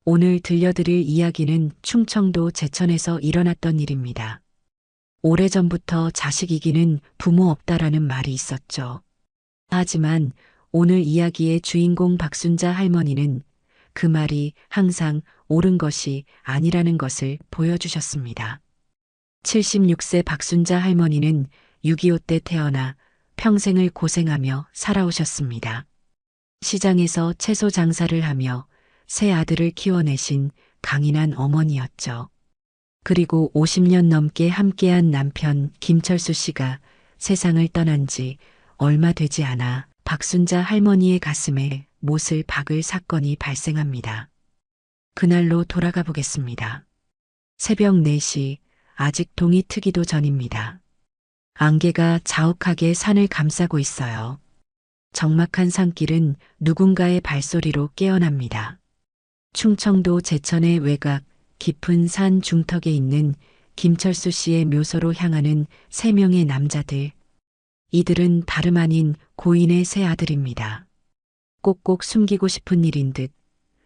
오늘 들려드릴 이야기는 충청도 제천에서 일어났던 일입니다. 오래전부터 자식 이기는 부모 없다라는 말이 있었죠. 하지만 오늘 이야기의 주인공 박순자 할머니는 그 말이 항상 옳은 것이 아니라는 것을 보여주셨습니다. 76세 박순자 할머니는 6.25 때 태어나 평생을 고생하며 살아오셨습니다. 시장에서 채소 장사를 하며 세 아들을 키워내신 강인한 어머니였죠. 그리고 50년 넘게 함께한 남편 김철수 씨가 세상을 떠난 지 얼마 되지 않아 박순자 할머니의 가슴에 못을 박을 사건이 발생합니다. 그날로 돌아가 보겠습니다. 새벽 4시, 아직 동이 트기도 전입니다. 안개가 자욱하게 산을 감싸고 있어요. 적막한 산길은 누군가의 발소리로 깨어납니다. 충청도 제천의 외곽 깊은 산 중턱에 있는 김철수 씨의 묘소로 향하는 3명의 남자들. 이들은 다름 아닌 고인의 세 아들입니다. 꼭꼭 숨기고 싶은 일인 듯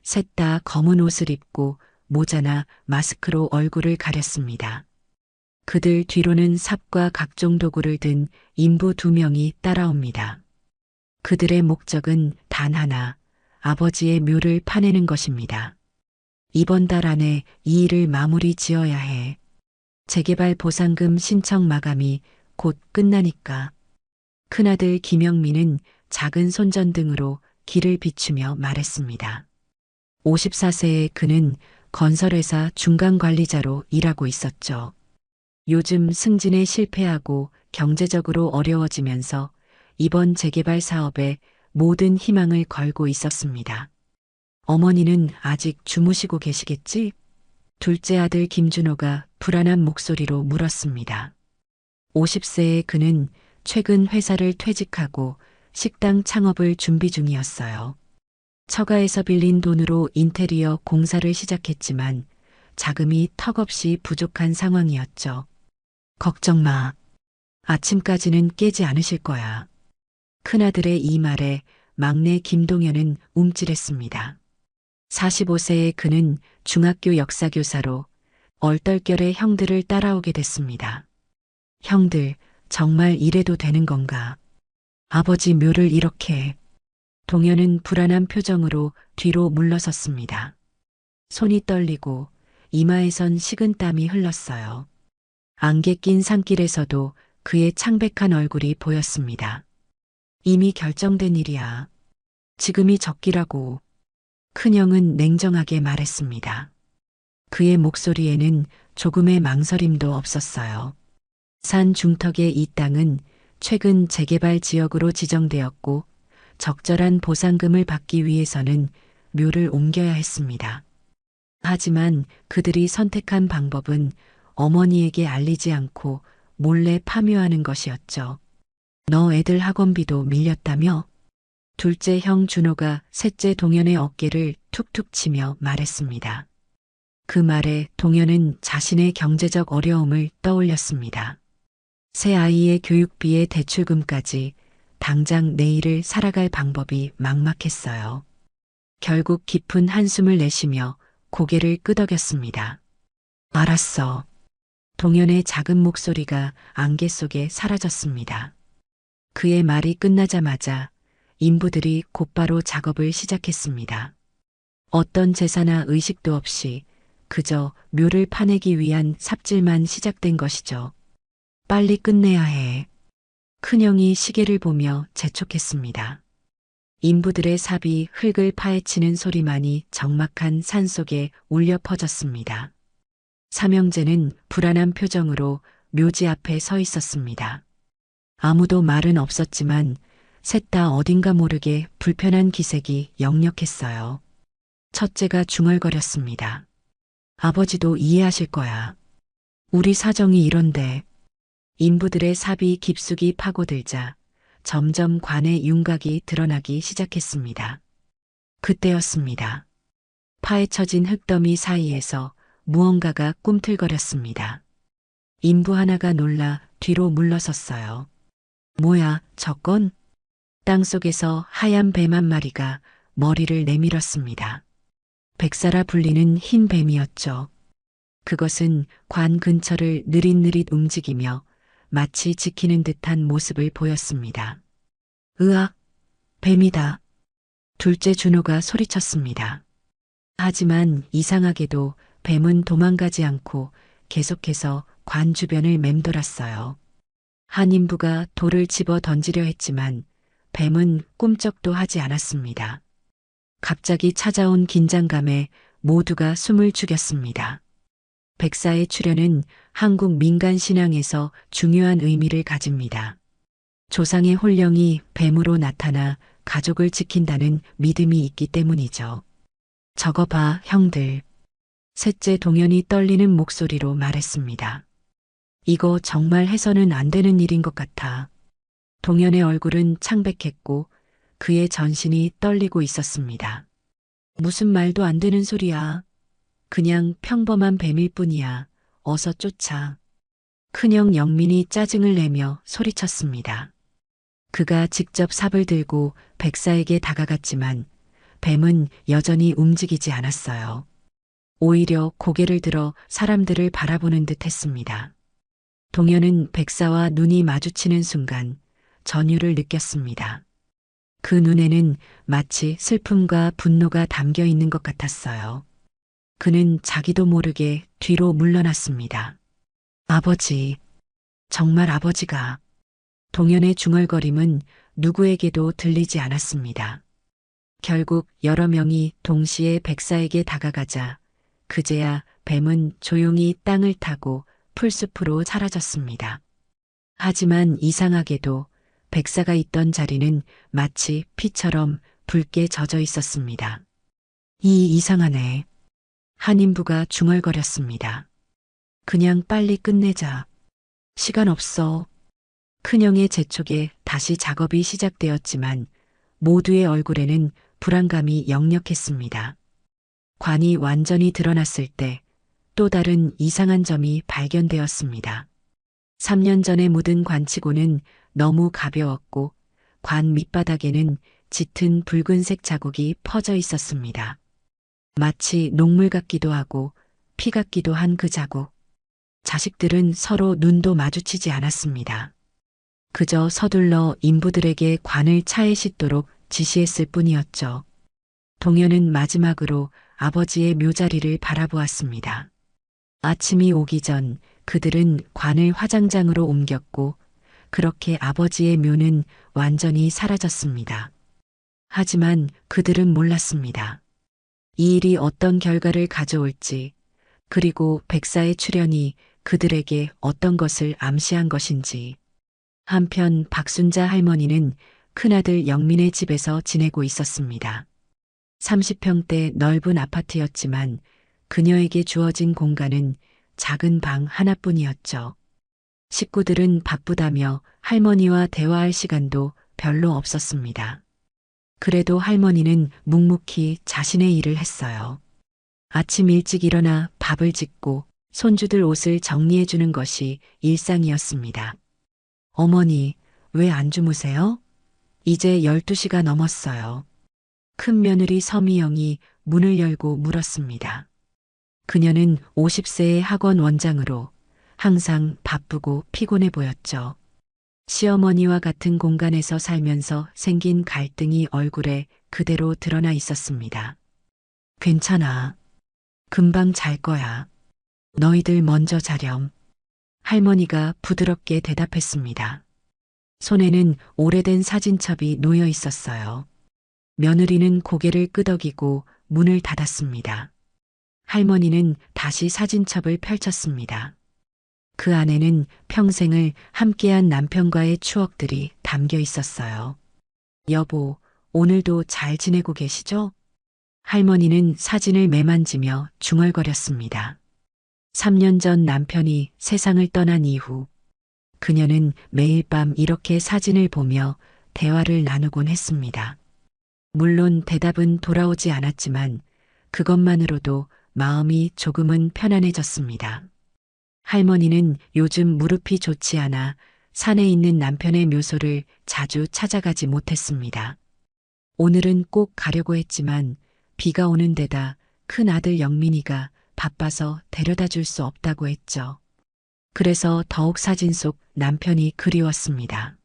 셋 다 검은 옷을 입고 모자나 마스크로 얼굴을 가렸습니다. 그들 뒤로는 삽과 각종 도구를 든 인부 2명이 따라옵니다. 그들의 목적은 단 하나, 아버지의 묘를 파내는 것입니다. 이번 달 안에 이 일을 마무리 지어야 해. 재개발 보상금 신청 마감이 곧 끝나니까. 큰아들 김영민은 작은 손전등으로 길을 비추며 말했습니다. 54세의 그는 건설회사 중간관리자로 일하고 있었죠. 요즘 승진에 실패하고 경제적으로 어려워지면서 이번 재개발 사업에 모든 희망을 걸고 있었습니다. 어머니는 아직 주무시고 계시겠지? 둘째 아들 김준호가 불안한 목소리로 물었습니다. 50세의 그는 최근 회사를 퇴직하고 식당 창업을 준비 중이었어요. 처가에서 빌린 돈으로 인테리어 공사를 시작했지만 자금이 턱없이 부족한 상황이었죠. 걱정 마. 아침까지는 깨지 않으실 거야. 큰아들의 이 말에 막내 김동현은 움찔했습니다. 45세의 그는 중학교 역사교사로 얼떨결에 형들을 따라오게 됐습니다. 형들, 정말 이래도 되는 건가? 아버지 묘를 이렇게. 동현은 불안한 표정으로 뒤로 물러섰습니다. 손이 떨리고 이마에선 식은땀이 흘렀어요. 안개 낀 산길에서도 그의 창백한 얼굴이 보였습니다. 이미 결정된 일이야. 지금이 적기라고. 큰형은 냉정하게 말했습니다. 그의 목소리에는 조금의 망설임도 없었어요. 산 중턱의 이 땅은 최근 재개발 지역으로 지정되었고 적절한 보상금을 받기 위해서는 묘를 옮겨야 했습니다. 하지만 그들이 선택한 방법은 어머니에게 알리지 않고 몰래 파묘하는 것이었죠. 너 애들 학원비도 밀렸다며? 둘째 형 준호가 셋째 동현의 어깨를 툭툭 치며 말했습니다. 그 말에 동현은 자신의 경제적 어려움을 떠올렸습니다. 새 아이의 교육비의 대출금까지 당장 내일을 살아갈 방법이 막막했어요. 결국 깊은 한숨을 내쉬며 고개를 끄덕였습니다. 알았어. 동현의 작은 목소리가 안개 속에 사라졌습니다. 그의 말이 끝나자마자 인부들이 곧바로 작업을 시작했습니다. 어떤 제사나 의식도 없이 그저 묘를 파내기 위한 삽질만 시작된 것이죠. 빨리 끝내야 해. 큰형이 시계를 보며 재촉했습니다. 인부들의 삽이 흙을 파헤치는 소리만이 적막한 산속에 울려 퍼졌습니다. 삼형제는 불안한 표정으로 묘지 앞에 서 있었습니다. 아무도 말은 없었지만 셋 다 어딘가 모르게 불편한 기색이 역력했어요. 첫째가 중얼거렸습니다. 아버지도 이해하실 거야. 우리 사정이 이런데. 인부들의 삽이 깊숙이 파고들자 점점 관의 윤곽이 드러나기 시작했습니다. 그때였습니다. 파헤쳐진 흙더미 사이에서 무언가가 꿈틀거렸습니다. 인부 하나가 놀라 뒤로 물러섰어요. 뭐야, 저건? 땅속에서 하얀 뱀 한 마리가 머리를 내밀었습니다. 백사라 불리는 흰 뱀이었죠. 그것은 관 근처를 느릿느릿 움직이며 마치 지키는 듯한 모습을 보였습니다. 으악, 뱀이다. 둘째 준호가 소리쳤습니다. 하지만 이상하게도 뱀은 도망가지 않고 계속해서 관 주변을 맴돌았어요. 한 인부가 돌을 집어 던지려 했지만 뱀은 꿈쩍도 하지 않았습니다. 갑자기 찾아온 긴장감에 모두가 숨을 죽였습니다. 백사의 출현은 한국 민간 신앙에서 중요한 의미를 가집니다. 조상의 혼령이 뱀으로 나타나 가족을 지킨다는 믿음이 있기 때문이죠. 저거 봐, 형들. 셋째 동현이 떨리는 목소리로 말했습니다. 이거 정말 해서는 안 되는 일인 것 같아. 동현의 얼굴은 창백했고 그의 전신이 떨리고 있었습니다. 무슨 말도 안 되는 소리야. 그냥 평범한 뱀일 뿐이야. 어서 쫓아. 큰형 영민이 짜증을 내며 소리쳤습니다. 그가 직접 삽을 들고 백사에게 다가갔지만 뱀은 여전히 움직이지 않았어요. 오히려 고개를 들어 사람들을 바라보는 듯 했습니다. 동현은 백사와 눈이 마주치는 순간 전율을 느꼈습니다. 그 눈에는 마치 슬픔과 분노가 담겨 있는 것 같았어요. 그는 자기도 모르게 뒤로 물러났습니다. 아버지, 정말 아버지가. 동현의 중얼거림은 누구에게도 들리지 않았습니다. 결국 여러 명이 동시에 백사에게 다가가자 그제야 뱀은 조용히 땅을 타고 풀숲으로 사라졌습니다. 하지만 이상하게도 백사가 있던 자리는 마치 피처럼 붉게 젖어 있었습니다. 이상하네. 한 인부가 중얼거렸습니다. 그냥 빨리 끝내자. 시간 없어. 큰형의 재촉에 다시 작업이 시작되었지만 모두의 얼굴에는 불안감이 역력했습니다. 관이 완전히 드러났을 때 또 다른 이상한 점이 발견되었습니다. 3년 전에 묻은 관치고는 너무 가벼웠고 관 밑바닥에는 짙은 붉은색 자국이 퍼져 있었습니다. 마치 녹물 같기도 하고 피 같기도 한 그 자국. 자식들은 서로 눈도 마주치지 않았습니다. 그저 서둘러 인부들에게 관을 차에 싣도록 지시했을 뿐이었죠. 동현은 마지막으로 아버지의 묘자리를 바라보았습니다. 아침이 오기 전 그들은 관을 화장장으로 옮겼고 그렇게 아버지의 묘는 완전히 사라졌습니다. 하지만 그들은 몰랐습니다. 이 일이 어떤 결과를 가져올지, 그리고 백사의 출현이 그들에게 어떤 것을 암시한 것인지. 한편 박순자 할머니는 큰아들 영민의 집에서 지내고 있었습니다. 30평대 넓은 아파트였지만 그녀에게 주어진 공간은 작은 방 하나뿐이었죠. 식구들은 바쁘다며 할머니와 대화할 시간도 별로 없었습니다. 그래도 할머니는 묵묵히 자신의 일을 했어요. 아침 일찍 일어나 밥을 짓고 손주들 옷을 정리해주는 것이 일상이었습니다. 어머니, 왜 안 주무세요? 이제 12시가 넘었어요. 큰 며느리 서미영이 문을 열고 물었습니다. 그녀는 50세의 학원 원장으로 항상 바쁘고 피곤해 보였죠. 시어머니와 같은 공간에서 살면서 생긴 갈등이 얼굴에 그대로 드러나 있었습니다. 괜찮아. 금방 잘 거야. 너희들 먼저 자렴. 할머니가 부드럽게 대답했습니다. 손에는 오래된 사진첩이 놓여 있었어요. 며느리는 고개를 끄덕이고 문을 닫았습니다. 할머니는 다시 사진첩을 펼쳤습니다. 그 안에는 평생을 함께한 남편과의 추억들이 담겨 있었어요. 여보, 오늘도 잘 지내고 계시죠? 할머니는 사진을 매만지며 중얼거렸습니다. 3년 전 남편이 세상을 떠난 이후 그녀는 매일 밤 이렇게 사진을 보며 대화를 나누곤 했습니다. 물론 대답은 돌아오지 않았지만 그것만으로도 마음이 조금은 편안해졌습니다. 할머니는 요즘 무릎이 좋지 않아 산에 있는 남편의 묘소를 자주 찾아가지 못했습니다. 오늘은 꼭 가려고 했지만 비가 오는 데다 큰 아들 영민이가 바빠서 데려다 줄 수 없다고 했죠. 그래서 더욱 사진 속 남편이 그리웠습니다.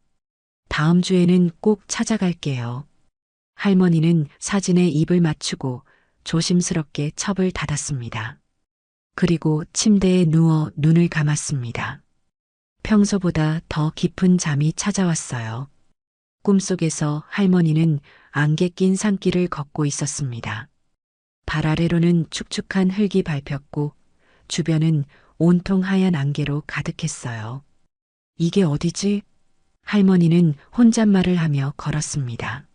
다음 주에는 꼭 찾아갈게요. 할머니는 사진에 입을 맞추고 조심스럽게 첩을 닫았습니다. 그리고 침대에 누워 눈을 감았습니다. 평소보다 더 깊은 잠이 찾아왔어요. 꿈속에서 할머니는 안개 낀 산길을 걷고 있었습니다. 발 아래로는 축축한 흙이 밟혔고 주변은 온통 하얀 안개로 가득했어요. 이게 어디지? 할머니는 혼잣말을 하며 걸었습니다.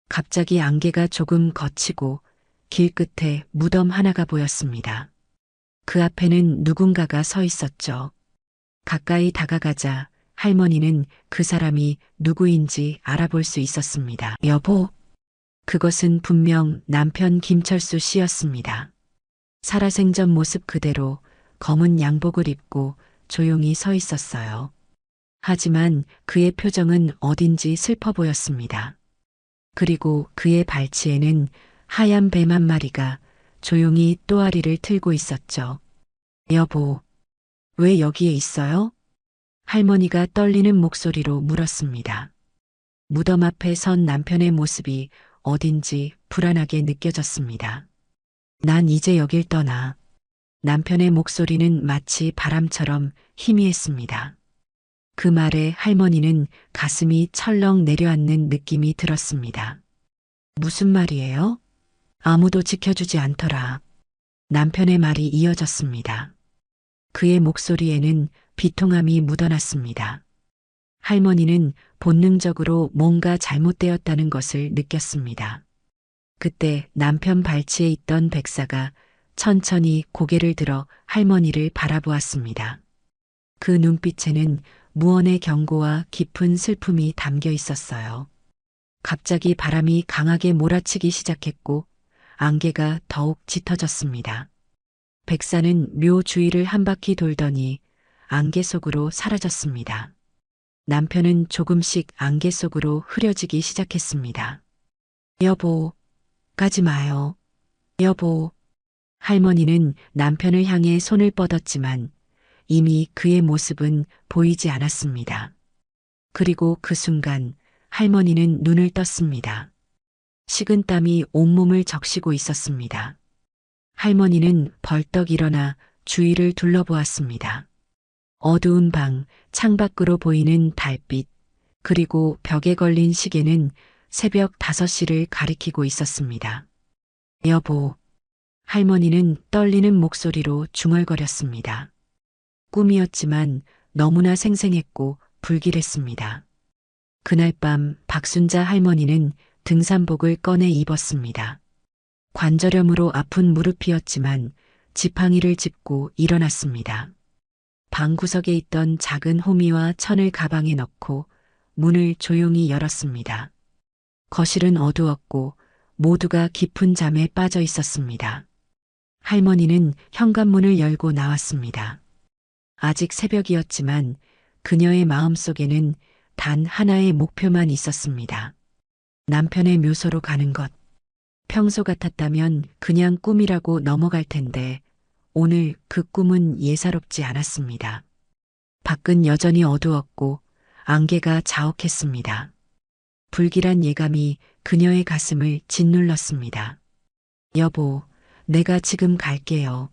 갑자기 안개가 조금 걷히고 길 끝에 무덤 하나가 보였습니다. 그 앞에는 누군가가 서 있었죠. 가까이 다가가자 할머니는 그 사람이 누구인지 알아볼 수 있었습니다. 여보. 그것은 분명 남편 김철수 씨였습니다. 살아생전 모습 그대로 검은 양복을 입고 조용히 서 있었어요. 하지만 그의 표정은 어딘지 슬퍼 보였습니다. 그리고 그의 발치에는 하얀 뱀 한 마리가 조용히 또아리를 틀고 있었죠. 여보, 왜 여기에 있어요? 할머니가 떨리는 목소리로 물었습니다. 무덤 앞에 선 남편의 모습이 어딘지 불안하게 느껴졌습니다. 난 이제 여길 떠나. 남편의 목소리는 마치 바람처럼 희미했습니다. 그 말에 할머니는 가슴이 철렁 내려앉는 느낌이 들었습니다. 무슨 말이에요? 아무도 지켜주지 않더라. 남편의 말이 이어졌습니다. 그의 목소리에는 비통함이 묻어났습니다. 할머니는 본능적으로 뭔가 잘못되었다는 것을 느꼈습니다. 그때 남편 발치에 있던 백사가 천천히 고개를 들어 할머니를 바라보았습니다. 그 눈빛에는 무언의 경고와 깊은 슬픔이 담겨 있었어요. 갑자기 바람이 강하게 몰아치기 시작했고 안개가 더욱 짙어졌습니다. 백사는 묘 주위를 한 바퀴 돌더니 안개 속으로 사라졌습니다. 남편은 조금씩 안개 속으로 흐려지기 시작했습니다. 여보, 가지 마요. 여보. 할머니는 남편을 향해 손을 뻗었지만 이미 그의 모습은 보이지 않았습니다. 그리고 그 순간 할머니는 눈을 떴습니다. 식은땀이 온몸을 적시고 있었습니다. 할머니는 벌떡 일어나 주위를 둘러보았습니다. 어두운 방, 창밖으로 보이는 달빛, 그리고 벽에 걸린 시계는 새벽 5시를 가리키고 있었습니다. 여보. 할머니는 떨리는 목소리로 중얼거렸습니다. 꿈이었지만 너무나 생생했고 불길했습니다. 그날 밤 박순자 할머니는 등산복을 꺼내 입었습니다. 관절염으로 아픈 무릎이었지만 지팡이를 짚고 일어났습니다. 방구석에 있던 작은 호미와 천을 가방에 넣고 문을 조용히 열었습니다. 거실은 어두웠고 모두가 깊은 잠에 빠져 있었습니다. 할머니는 현관문을 열고 나왔습니다. 아직 새벽이었지만 그녀의 마음속에는 단 하나의 목표만 있었습니다. 남편의 묘소로 가는 것. 평소 같았다면 그냥 꿈이라고 넘어갈 텐데 오늘 그 꿈은 예사롭지 않았습니다. 밖은 여전히 어두웠고 안개가 자욱했습니다. 불길한 예감이 그녀의 가슴을 짓눌렀습니다. 여보, 내가 지금 갈게요.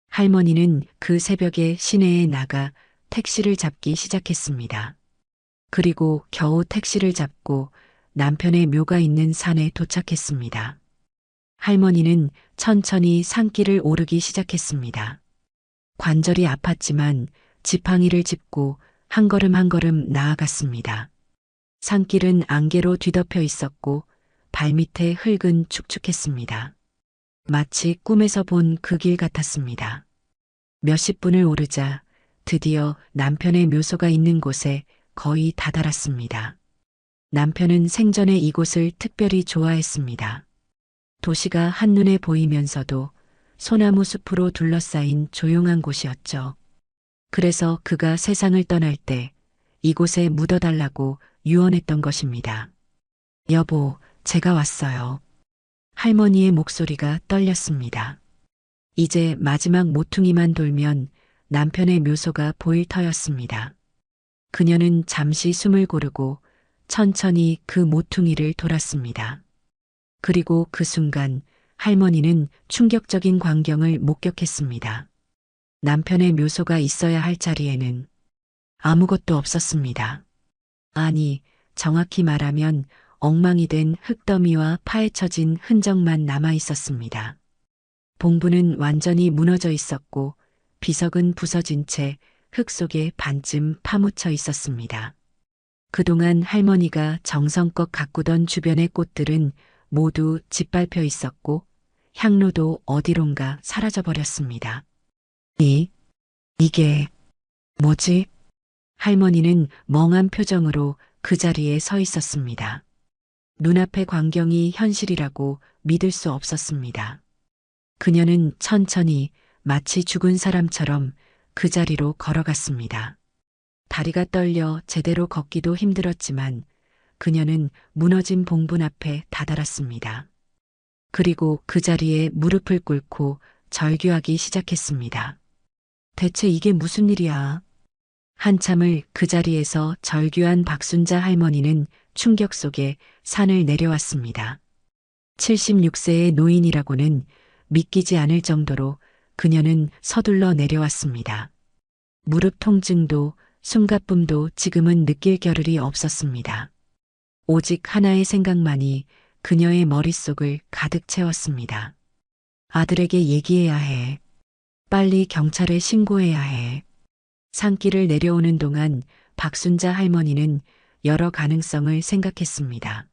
할머니는 그 새벽에 시내에 나가 택시를 잡기 시작했습니다. 그리고 겨우 택시를 잡고 남편의 묘가 있는 산에 도착했습니다. 할머니는 천천히 산길을 오르기 시작했습니다. 관절이 아팠지만 지팡이를 짚고 한 걸음 한 걸음 나아갔습니다. 산길은 안개로 뒤덮여 있었고 발밑에 흙은 축축했습니다. 마치 꿈에서 본 그 길 같았습니다. 몇십 분을 오르자 드디어 남편의 묘소가 있는 곳에 거의 다다랐습니다. 남편은 생전에 이곳을 특별히 좋아했습니다. 도시가 한눈에 보이면서도 소나무 숲으로 둘러싸인 조용한 곳이었죠. 그래서 그가 세상을 떠날 때 이곳에 묻어달라고 유언했던 것입니다. 여보, 제가 왔어요. 할머니의 목소리가 떨렸습니다. 이제 마지막 모퉁이만 돌면 남편의 묘소가 보일 터였습니다. 그녀는 잠시 숨을 고르고 천천히 그 모퉁이를 돌았습니다. 그리고 그 순간 할머니는 충격적인 광경을 목격했습니다. 남편의 묘소가 있어야 할 자리에는 아무것도 없었습니다. 아니, 정확히 말하면 엉망이 된 흙더미와 파헤쳐진 흔적만 남아 있었습니다. 봉부는 완전히 무너져 있었고 비석은 부서진 채 흙 속에 반쯤 파묻혀 있었습니다. 그동안 할머니가 정성껏 가꾸던 주변의 꽃들은 모두 짓밟혀 있었고 향로도 어디론가 사라져버렸습니다. 이게 뭐지? 할머니는 멍한 표정으로 그 자리에 서 있었습니다. 눈앞의 광경이 현실이라고 믿을 수 없었습니다. 그녀는 천천히 마치 죽은 사람처럼 그 자리로 걸어갔습니다. 다리가 떨려 제대로 걷기도 힘들었지만 그녀는 무너진 봉분 앞에 다다랐습니다. 그리고 그 자리에 무릎을 꿇고 절규하기 시작했습니다. 대체 이게 무슨 일이야? 한참을 그 자리에서 절규한 박순자 할머니는 충격 속에 산을 내려왔습니다. 76세의 노인이라고는 믿기지 않을 정도로 그녀는 서둘러 내려왔습니다. 무릎 통증도 숨가쁨도 지금은 느낄 겨를이 없었습니다. 오직 하나의 생각만이 그녀의 머릿속을 가득 채웠습니다. 아들에게 얘기해야 해. 빨리 경찰에 신고해야 해. 산길을 내려오는 동안 박순자 할머니는 여러 가능성을 생각했습니다.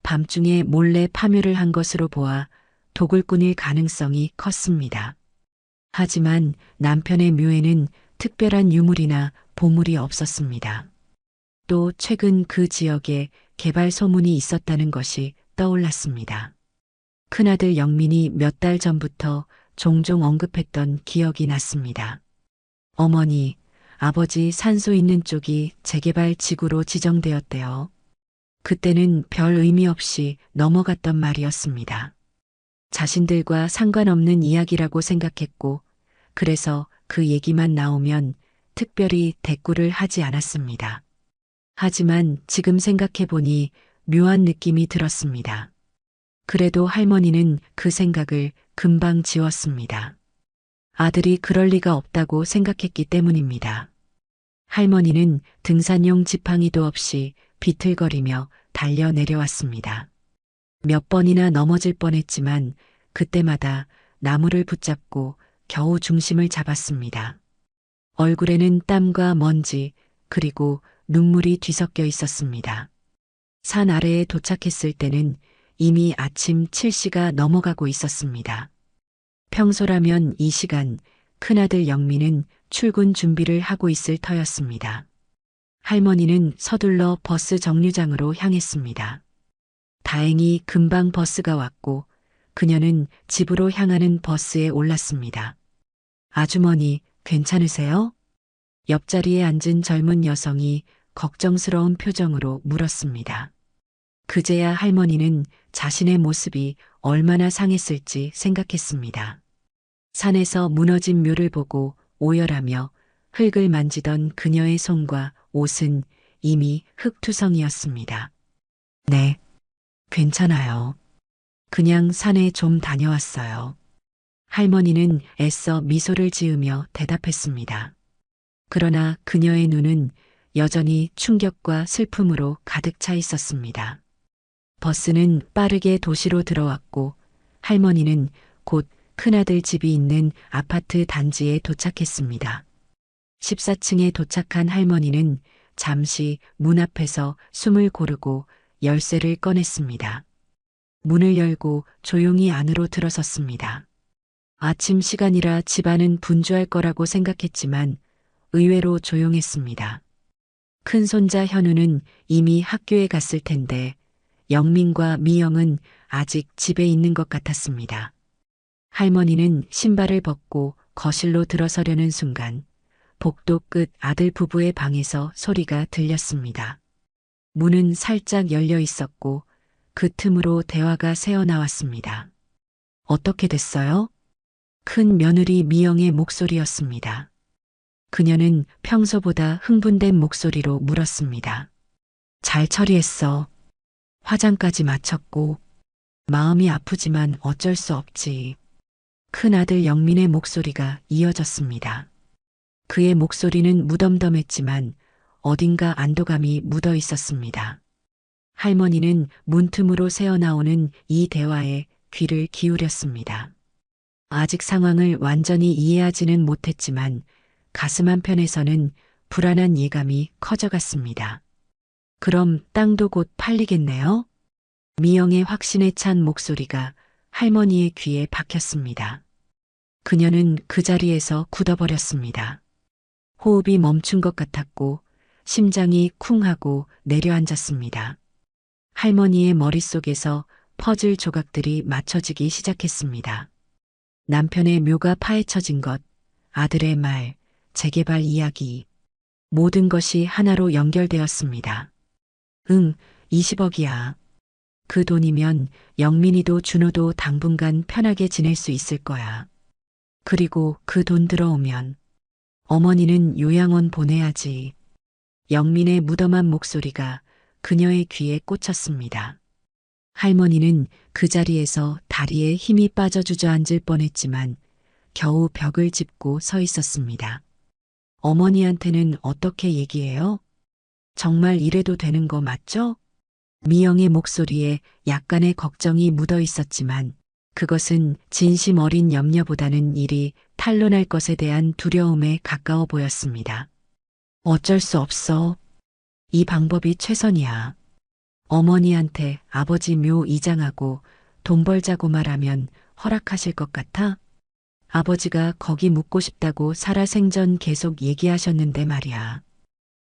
밤중에 몰래 파묘를 한 것으로 보아 도굴꾼일 가능성이 컸습니다. 하지만 남편의 묘에는 특별한 유물이나 보물이 없었습니다. 또 최근 그 지역에 개발 소문이 있었다는 것이 떠올랐습니다. 큰아들 영민이 몇 달 전부터 종종 언급했던 기억이 났습니다. 어머니, 아버지 산소 있는 쪽이 재개발 지구로 지정되었대요. 그때는 별 의미 없이 넘어갔던 말이었습니다. 자신들과 상관없는 이야기라고 생각했고, 그래서 그 얘기만 나오면 특별히 대꾸를 하지 않았습니다. 하지만 지금 생각해보니 묘한 느낌이 들었습니다. 그래도 할머니는 그 생각을 금방 지웠습니다. 아들이 그럴 리가 없다고 생각했기 때문입니다. 할머니는 등산용 지팡이도 없이 비틀거리며 달려 내려왔습니다. 몇 번이나 넘어질 뻔했지만 그때마다 나무를 붙잡고 겨우 중심을 잡았습니다. 얼굴에는 땀과 먼지 그리고 눈물이 뒤섞여 있었습니다. 산 아래에 도착했을 때는 이미 아침 7시가 넘어가고 있었습니다. 평소라면 이 시간 큰아들 영민은 출근 준비를 하고 있을 터였습니다. 할머니는 서둘러 버스 정류장으로 향했습니다. 다행히 금방 버스가 왔고 그녀는 집으로 향하는 버스에 올랐습니다. 아주머니, 괜찮으세요? 옆자리에 앉은 젊은 여성이 걱정스러운 표정으로 물었습니다. 그제야 할머니는 자신의 모습이 얼마나 상했을지 생각했습니다. 산에서 무너진 묘를 보고 오열하며 흙을 만지던 그녀의 손과 옷은 이미 흙투성이었습니다. 네, 괜찮아요. 그냥 산에 좀 다녀왔어요. 할머니는 애써 미소를 지으며 대답했습니다. 그러나 그녀의 눈은 여전히 충격과 슬픔으로 가득 차 있었습니다. 버스는 빠르게 도시로 들어왔고 할머니는 곧 큰아들 집이 있는 아파트 단지에 도착했습니다. 14층에 도착한 할머니는 잠시 문 앞에서 숨을 고르고 열쇠를 꺼냈습니다. 문을 열고 조용히 안으로 들어섰습니다. 아침 시간이라 집안은 분주할 거라고 생각했지만 의외로 조용했습니다. 큰손자 현우는 이미 학교에 갔을 텐데 영민과 미영은 아직 집에 있는 것 같았습니다. 할머니는 신발을 벗고 거실로 들어서려는 순간 복도 끝 아들 부부의 방에서 소리가 들렸습니다. 문은 살짝 열려 있었고 그 틈으로 대화가 새어나왔습니다. 어떻게 됐어요? 큰 며느리 미영의 목소리였습니다. 그녀는 평소보다 흥분된 목소리로 물었습니다. 잘 처리했어. 화장까지 마쳤고, 마음이 아프지만 어쩔 수 없지. 큰아들 영민의 목소리가 이어졌습니다. 그의 목소리는 무덤덤했지만 어딘가 안도감이 묻어 있었습니다. 할머니는 문틈으로 새어나오는 이 대화에 귀를 기울였습니다. 아직 상황을 완전히 이해하지는 못했지만 가슴 한편에서는 불안한 예감이 커져갔습니다. 그럼 땅도 곧 팔리겠네요? 미영의 확신에 찬 목소리가 할머니의 귀에 박혔습니다. 그녀는 그 자리에서 굳어버렸습니다. 호흡이 멈춘 것 같았고 심장이 쿵 하고 내려앉았습니다. 할머니의 머릿속에서 퍼즐 조각들이 맞춰지기 시작했습니다. 남편의 묘가 파헤쳐진 것, 아들의 말, 재개발 이야기, 모든 것이 하나로 연결되었습니다. 20억이야. 그 돈이면 영민이도 준호도 당분간 편하게 지낼 수 있을 거야. 그리고 그 돈 들어오면 어머니는 요양원 보내야지. 영민의 무덤한 목소리가 그녀의 귀에 꽂혔습니다. 할머니는 그 자리에서 다리에 힘이 빠져 주저앉을 뻔했지만 겨우 벽을 짚고 서 있었습니다. 어머니한테는 어떻게 얘기해요? 정말 이래도 되는 거 맞죠? 미영의 목소리에 약간의 걱정이 묻어 있었지만 그것은 진심 어린 염려보다는 일이 탄로날 것에 대한 두려움에 가까워 보였습니다. 어쩔 수 없어. 이 방법이 최선이야. 어머니한테 아버지 묘 이장하고 돈 벌자고 말하면 허락하실 것 같아? 아버지가 거기 묵고 싶다고 살아생전 계속 얘기하셨는데 말이야.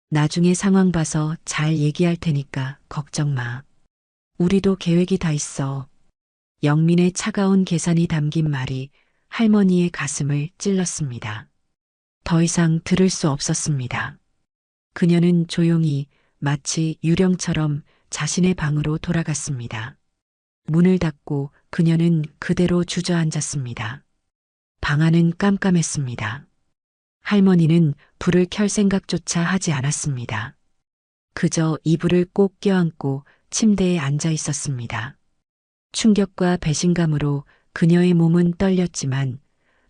나중에 상황 봐서 잘 얘기할 테니까 걱정 마. 우리도 계획이 다 있어. 영민의 차가운 계산이 담긴 말이 할머니의 가슴을 찔렀습니다. 더 이상 들을 수 없었습니다. 그녀는 조용히 마치 유령처럼 자신의 방으로 돌아갔습니다. 문을 닫고 그녀는 그대로 주저앉았습니다. 방 안은 깜깜했습니다. 할머니는 불을 켤 생각조차 하지 않았습니다. 그저 이불을 꼭 껴안고 침대에 앉아 있었습니다. 충격과 배신감으로 그녀의 몸은 떨렸지만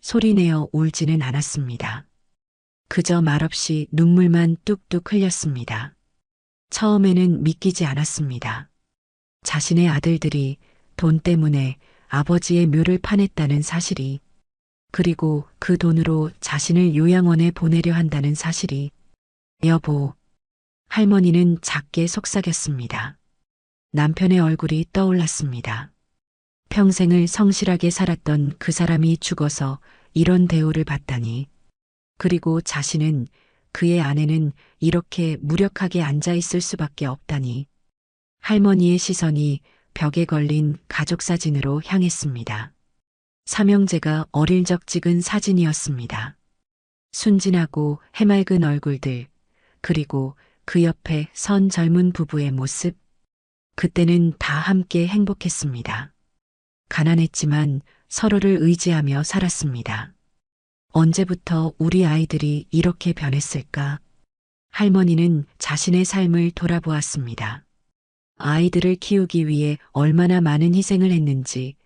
소리내어 울지는 않았습니다. 그저 말없이 눈물만 뚝뚝 흘렸습니다. 처음에는 믿기지 않았습니다. 자신의 아들들이 돈 때문에 아버지의 묘를 파냈다는 사실이, 그리고 그 돈으로 자신을 요양원에 보내려 한다는 사실이. 여보, 할머니는 작게 속삭였습니다. 남편의 얼굴이 떠올랐습니다. 평생을 성실하게 살았던 그 사람이 죽어서 이런 대우를 받다니. 그리고 자신은, 그의 아내는 이렇게 무력하게 앉아 있을 수밖에 없다니. 할머니의 시선이 벽에 걸린 가족 사진으로 향했습니다. 삼형제가 어릴 적 찍은 사진이었습니다. 순진하고 해맑은 얼굴들, 그리고 그 옆에 선 젊은 부부의 모습. 그때는 다 함께 행복했습니다. 가난했지만 서로를 의지하며 살았습니다. 언제부터 우리 아이들이 이렇게 변했을까? 할머니는 자신의 삶을 돌아보았습니다. 아이들을 키우기 위해 얼마나 많은 희생을 했는지,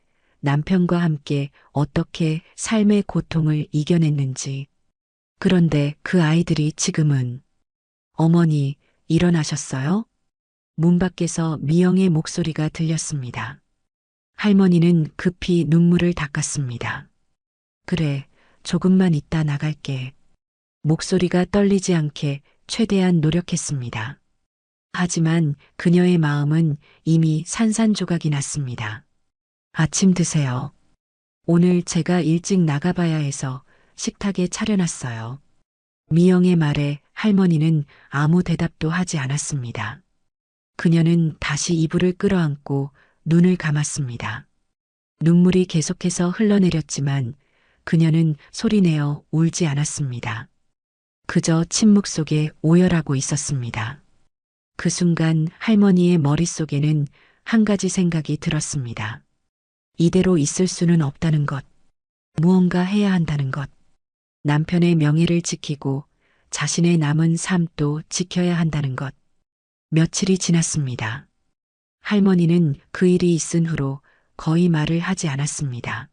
남편과 함께 어떻게 삶의 고통을 이겨냈는지. 그런데 그 아이들이 지금은. 어머니, 일어나셨어요? 문 밖에서 미영의 목소리가 들렸습니다. 할머니는 급히 눈물을 닦았습니다. 그래, 조금만 있다 나갈게. 목소리가 떨리지 않게 최대한 노력했습니다. 하지만 그녀의 마음은 이미 산산조각이 났습니다. 아침 드세요. 오늘 제가 일찍 나가봐야 해서 식탁에 차려놨어요. 미영의 말에 할머니는 아무 대답도 하지 않았습니다. 그녀는 다시 이불을 끌어안고 눈을 감았습니다. 눈물이 계속해서 흘러내렸지만 그녀는 소리내어 울지 않았습니다. 그저 침묵 속에 오열하고 있었습니다. 그 순간 할머니의 머릿속에는 한 가지 생각이 들었습니다. 이대로 있을 수는 없다는 것. 무언가 해야 한다는 것. 남편의 명예를 지키고 자신의 남은 삶도 지켜야 한다는 것. 며칠이 지났습니다. 할머니는 그 일이 있은 후로 거의 말을 하지 않았습니다.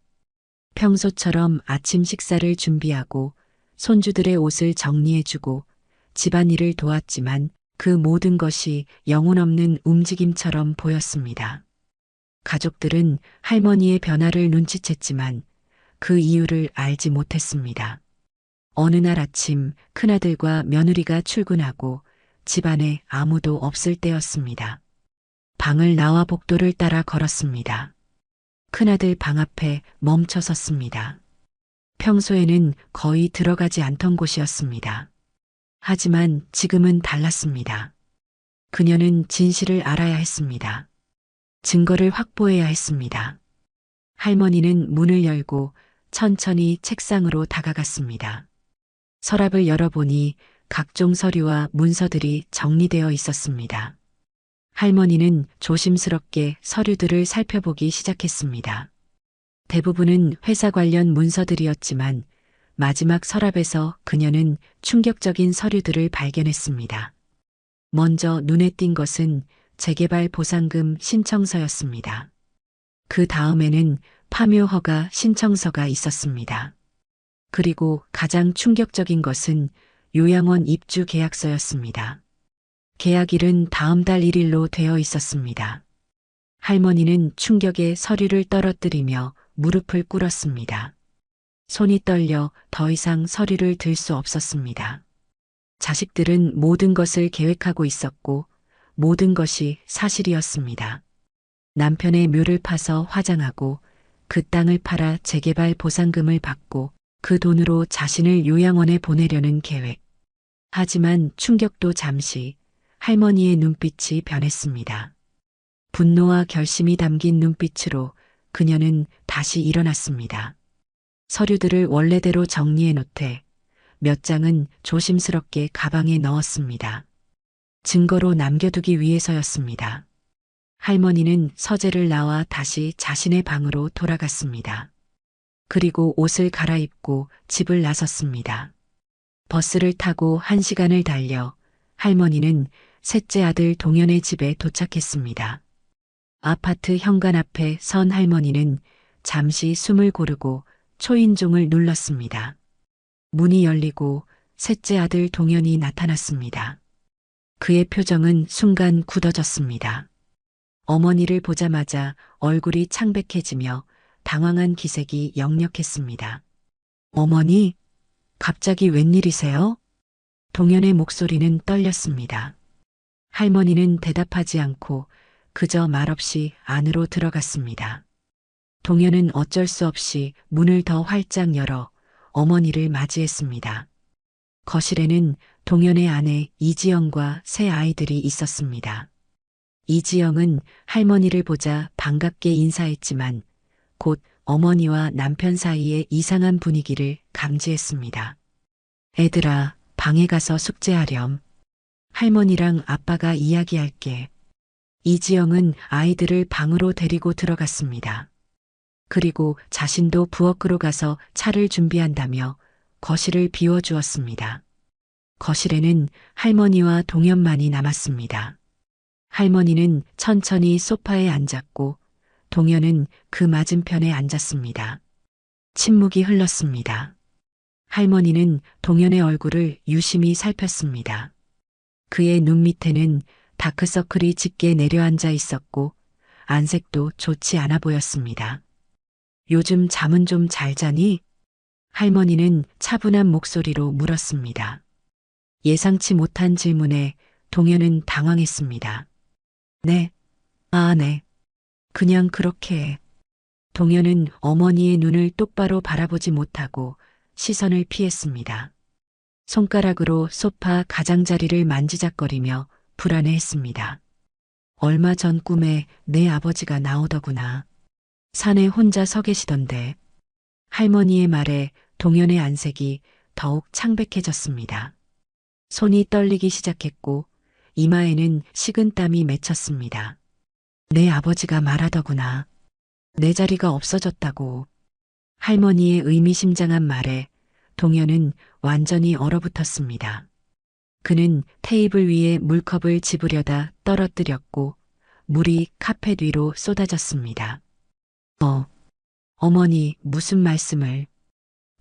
평소처럼 아침 식사를 준비하고 손주들의 옷을 정리해주고 집안일을 도왔지만 그 모든 것이 영혼 없는 움직임처럼 보였습니다. 가족들은 할머니의 변화를 눈치챘지만 그 이유를 알지 못했습니다. 어느 날 아침 큰아들과 며느리가 출근하고 집안에 아무도 없을 때였습니다. 방을 나와 복도를 따라 걸었습니다. 큰아들 방 앞에 멈춰 섰습니다. 평소에는 거의 들어가지 않던 곳이었습니다. 하지만 지금은 달랐습니다. 그녀는 진실을 알아야 했습니다. 증거를 확보해야 했습니다. 할머니는 문을 열고 천천히 책상으로 다가갔습니다. 서랍을 열어보니 각종 서류와 문서들이 정리되어 있었습니다. 할머니는 조심스럽게 서류들을 살펴보기 시작했습니다. 대부분은 회사 관련 문서들이었지만 마지막 서랍에서 그녀는 충격적인 서류들을 발견했습니다. 먼저 눈에 띈 것은 재개발 보상금 신청서였습니다. 그 다음에는 파묘 허가 신청서가 있었습니다. 그리고 가장 충격적인 것은 요양원 입주 계약서였습니다. 계약일은 다음 달 1일로 되어 있었습니다. 할머니는 충격에 서류를 떨어뜨리며 무릎을 꿇었습니다. 손이 떨려 더 이상 서류를 들 수 없었습니다. 자식들은 모든 것을 계획하고 있었고 모든 것이 사실이었습니다. 남편의 묘를 파서 화장하고 그 땅을 팔아 재개발 보상금을 받고 그 돈으로 자신을 요양원에 보내려는 계획. 하지만 충격도 잠시 할머니의 눈빛이 변했습니다. 분노와 결심이 담긴 눈빛으로 그녀는 다시 일어났습니다. 서류들을 원래대로 정리해 놓되 몇 장은 조심스럽게 가방에 넣었습니다. 증거로 남겨두기 위해서였습니다. 할머니는 서재를 나와 다시 자신의 방으로 돌아갔습니다. 그리고 옷을 갈아입고 집을 나섰습니다. 버스를 타고 1시간을 달려 할머니는 셋째 아들 동현의 집에 도착했습니다. 아파트 현관 앞에 선 할머니는 잠시 숨을 고르고 초인종을 눌렀습니다. 문이 열리고 셋째 아들 동현이 나타났습니다. 그의 표정은 순간 굳어졌습니다. 어머니를 보자마자 얼굴이 창백해지며 당황한 기색이 역력했습니다. 어머니, 갑자기 웬일이세요? 동현의 목소리는 떨렸습니다. 할머니는 대답하지 않고 그저 말없이 안으로 들어갔습니다. 동현은 어쩔 수 없이 문을 더 활짝 열어 어머니를 맞이했습니다. 거실에는 동현의 아내 이지영과 세 아이들이 있었습니다. 이지영은 할머니를 보자 반갑게 인사했지만 곧 어머니와 남편 사이의 이상한 분위기를 감지했습니다. 애들아, 방에 가서 숙제하렴. 할머니랑 아빠가 이야기할게. 이지영은 아이들을 방으로 데리고 들어갔습니다. 그리고 자신도 부엌으로 가서 차를 준비한다며 거실을 비워주었습니다. 거실에는 할머니와 동현만이 남았습니다. 할머니는 천천히 소파에 앉았고 동현은 그 맞은편에 앉았습니다. 침묵이 흘렀습니다. 할머니는 동현의 얼굴을 유심히 살폈습니다. 그의 눈 밑에는 다크서클이 짙게 내려앉아 있었고 안색도 좋지 않아 보였습니다. 요즘 잠은 좀 잘 자니? 할머니는 차분한 목소리로 물었습니다. 예상치 못한 질문에 동현은 당황했습니다. 네. 아, 네. 그냥 그렇게 해. 동현은 어머니의 눈을 똑바로 바라보지 못하고 시선을 피했습니다. 손가락으로 소파 가장자리를 만지작거리며 불안해했습니다. 얼마 전 꿈에 내 아버지가 나오더구나. 산에 혼자 서 계시던데. 할머니의 말에 동현의 안색이 더욱 창백해졌습니다. 손이 떨리기 시작했고 이마에는 식은땀이 맺혔습니다. 내 아버지가 말하더구나. 내 자리가 없어졌다고. 할머니의 의미심장한 말에 동현은 완전히 얼어붙었습니다. 그는 테이블 위에 물컵을 집으려다 떨어뜨렸고 물이 카펫 위로 쏟아졌습니다. 어머니, 무슨 말씀을.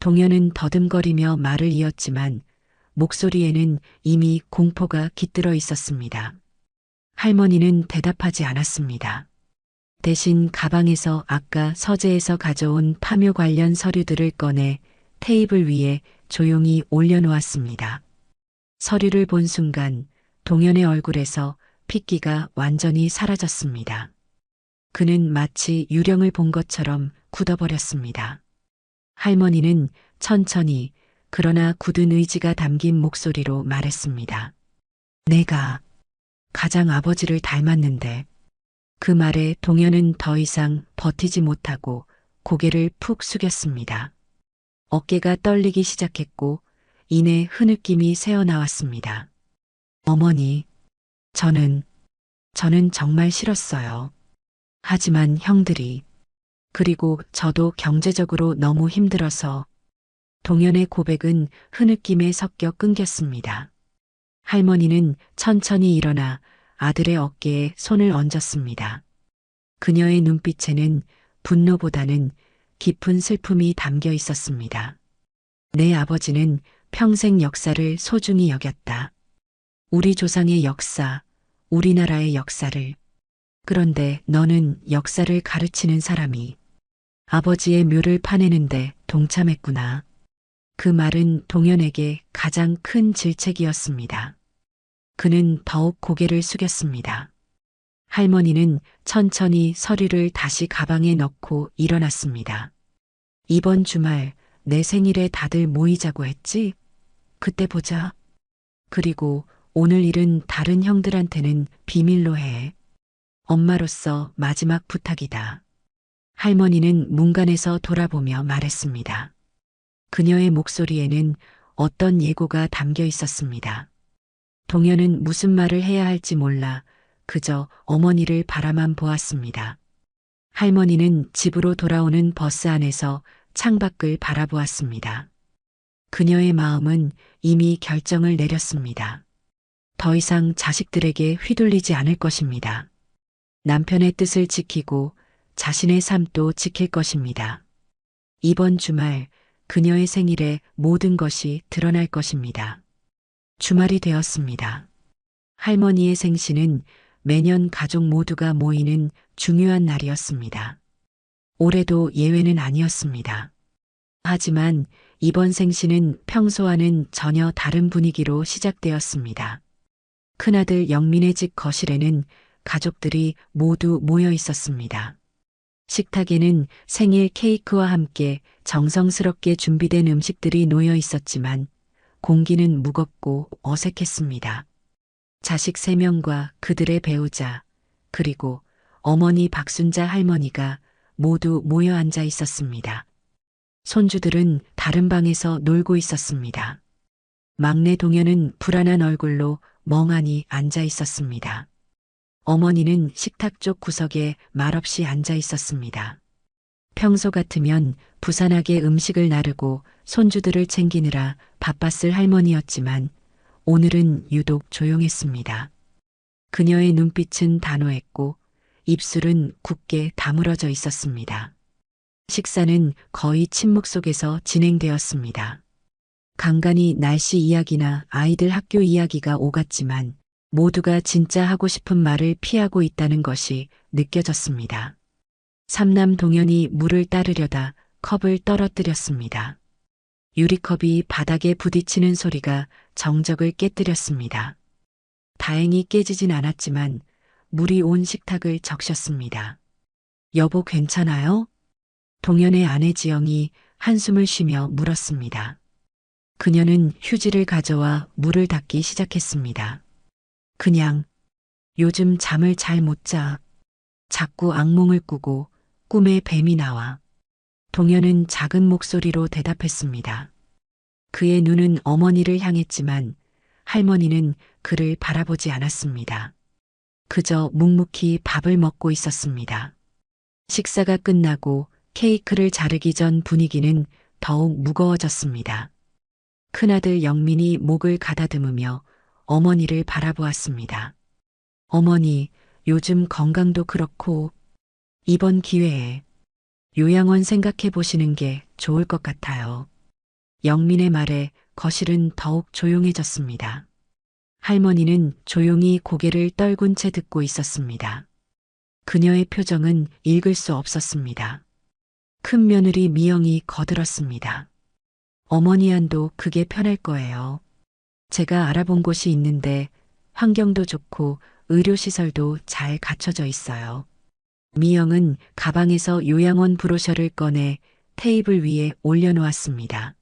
동현은 더듬거리며 말을 이었지만 목소리에는 이미 공포가 깃들어 있었습니다. 할머니는 대답하지 않았습니다. 대신 가방에서 아까 서재에서 가져온 파묘 관련 서류들을 꺼내 테이블 위에 조용히 올려놓았습니다. 서류를 본 순간 동현의 얼굴에서 핏기가 완전히 사라졌습니다. 그는 마치 유령을 본 것처럼 굳어버렸습니다. 할머니는 천천히 그러나 굳은 의지가 담긴 목소리로 말했습니다. 내가 가장 아버지를 닮았는데. 그 말에 동현은 더 이상 버티지 못하고 고개를 푹 숙였습니다. 어깨가 떨리기 시작했고 이내 흐느낌이 새어나왔습니다. 어머니, 저는 정말 싫었어요. 하지만 형들이, 그리고 저도 경제적으로 너무 힘들어서. 동현의 고백은 흐느낌에 섞여 끊겼습니다. 할머니는 천천히 일어나 아들의 어깨에 손을 얹었습니다. 그녀의 눈빛에는 분노보다는 깊은 슬픔이 담겨 있었습니다. 내 아버지는 평생 역사를 소중히 여겼다. 우리 조상의 역사, 우리나라의 역사를. 그런데 너는 역사를 가르치는 사람이 아버지의 묘를 파내는데 동참했구나. 그 말은 동현에게 가장 큰 질책이었습니다. 그는 더욱 고개를 숙였습니다. 할머니는 천천히 서류를 다시 가방에 넣고 일어났습니다. 이번 주말 내 생일에 다들 모이자고 했지? 그때 보자. 그리고 오늘 일은 다른 형들한테는 비밀로 해. 엄마로서 마지막 부탁이다. 할머니는 문간에서 돌아보며 말했습니다. 그녀의 목소리에는 어떤 예고가 담겨 있었습니다. 동현은 무슨 말을 해야 할지 몰라 그저 어머니를 바라만 보았습니다. 할머니는 집으로 돌아오는 버스 안에서 창밖을 바라보았습니다. 그녀의 마음은 이미 결정을 내렸습니다. 더 이상 자식들에게 휘둘리지 않을 것입니다. 남편의 뜻을 지키고 자신의 삶도 지킬 것입니다. 이번 주말 그녀의 생일에 모든 것이 드러날 것입니다. 주말이 되었습니다. 할머니의 생신은 매년 가족 모두가 모이는 중요한 날이었습니다. 올해도 예외는 아니었습니다. 하지만 이번 생신은 평소와는 전혀 다른 분위기로 시작되었습니다. 큰아들 영민의 집 거실에는 가족들이 모두 모여 있었습니다. 식탁에는 생일 케이크와 함께 정성스럽게 준비된 음식들이 놓여 있었지만 공기는 무겁고 어색했습니다. 자식 3명과 그들의 배우자, 그리고 어머니 박순자 할머니가 모두 모여 앉아 있었습니다. 손주들은 다른 방에서 놀고 있었습니다. 막내 동현은 불안한 얼굴로 멍하니 앉아 있었습니다. 어머니는 식탁 쪽 구석에 말없이 앉아 있었습니다. 평소 같으면 부산하게 음식을 나르고 손주들을 챙기느라 바빴을 할머니였지만 오늘은 유독 조용했습니다. 그녀의 눈빛은 단호했고 입술은 굳게 다물어져 있었습니다. 식사는 거의 침묵 속에서 진행되었습니다. 간간이 날씨 이야기나 아이들 학교 이야기가 오갔지만 모두가 진짜 하고 싶은 말을 피하고 있다는 것이 느껴졌습니다. 삼남 동현이 물을 따르려다 컵을 떨어뜨렸습니다. 유리컵이 바닥에 부딪히는 소리가 정적을 깨뜨렸습니다. 다행히 깨지진 않았지만 물이 온 식탁을 적셨습니다. 여보 괜찮아요? 동현의 아내 지영이 한숨을 쉬며 물었습니다. 그녀는 휴지를 가져와 물을 닦기 시작했습니다. 그냥 요즘 잠을 잘 못 자. 자꾸 악몽을 꾸고 꿈에 뱀이 나와. 동현은 작은 목소리로 대답했습니다. 그의 눈은 어머니를 향했지만 할머니는 그를 바라보지 않았습니다. 그저 묵묵히 밥을 먹고 있었습니다. 식사가 끝나고 케이크를 자르기 전 분위기는 더욱 무거워졌습니다. 큰아들 영민이 목을 가다듬으며 어머니를 바라보았습니다. 어머니, 요즘 건강도 그렇고 이번 기회에 요양원 생각해 보시는 게 좋을 것 같아요. 영민의 말에 거실은 더욱 조용해졌습니다. 할머니는 조용히 고개를 떨군 채 듣고 있었습니다. 그녀의 표정은 읽을 수 없었습니다. 큰 며느리 미영이 거들었습니다. 어머니 안도 그게 편할 거예요. 제가 알아본 곳이 있는데 환경도 좋고 의료시설도 잘 갖춰져 있어요. 미영은 가방에서 요양원 브로셔를 꺼내 테이블 위에 올려놓았습니다.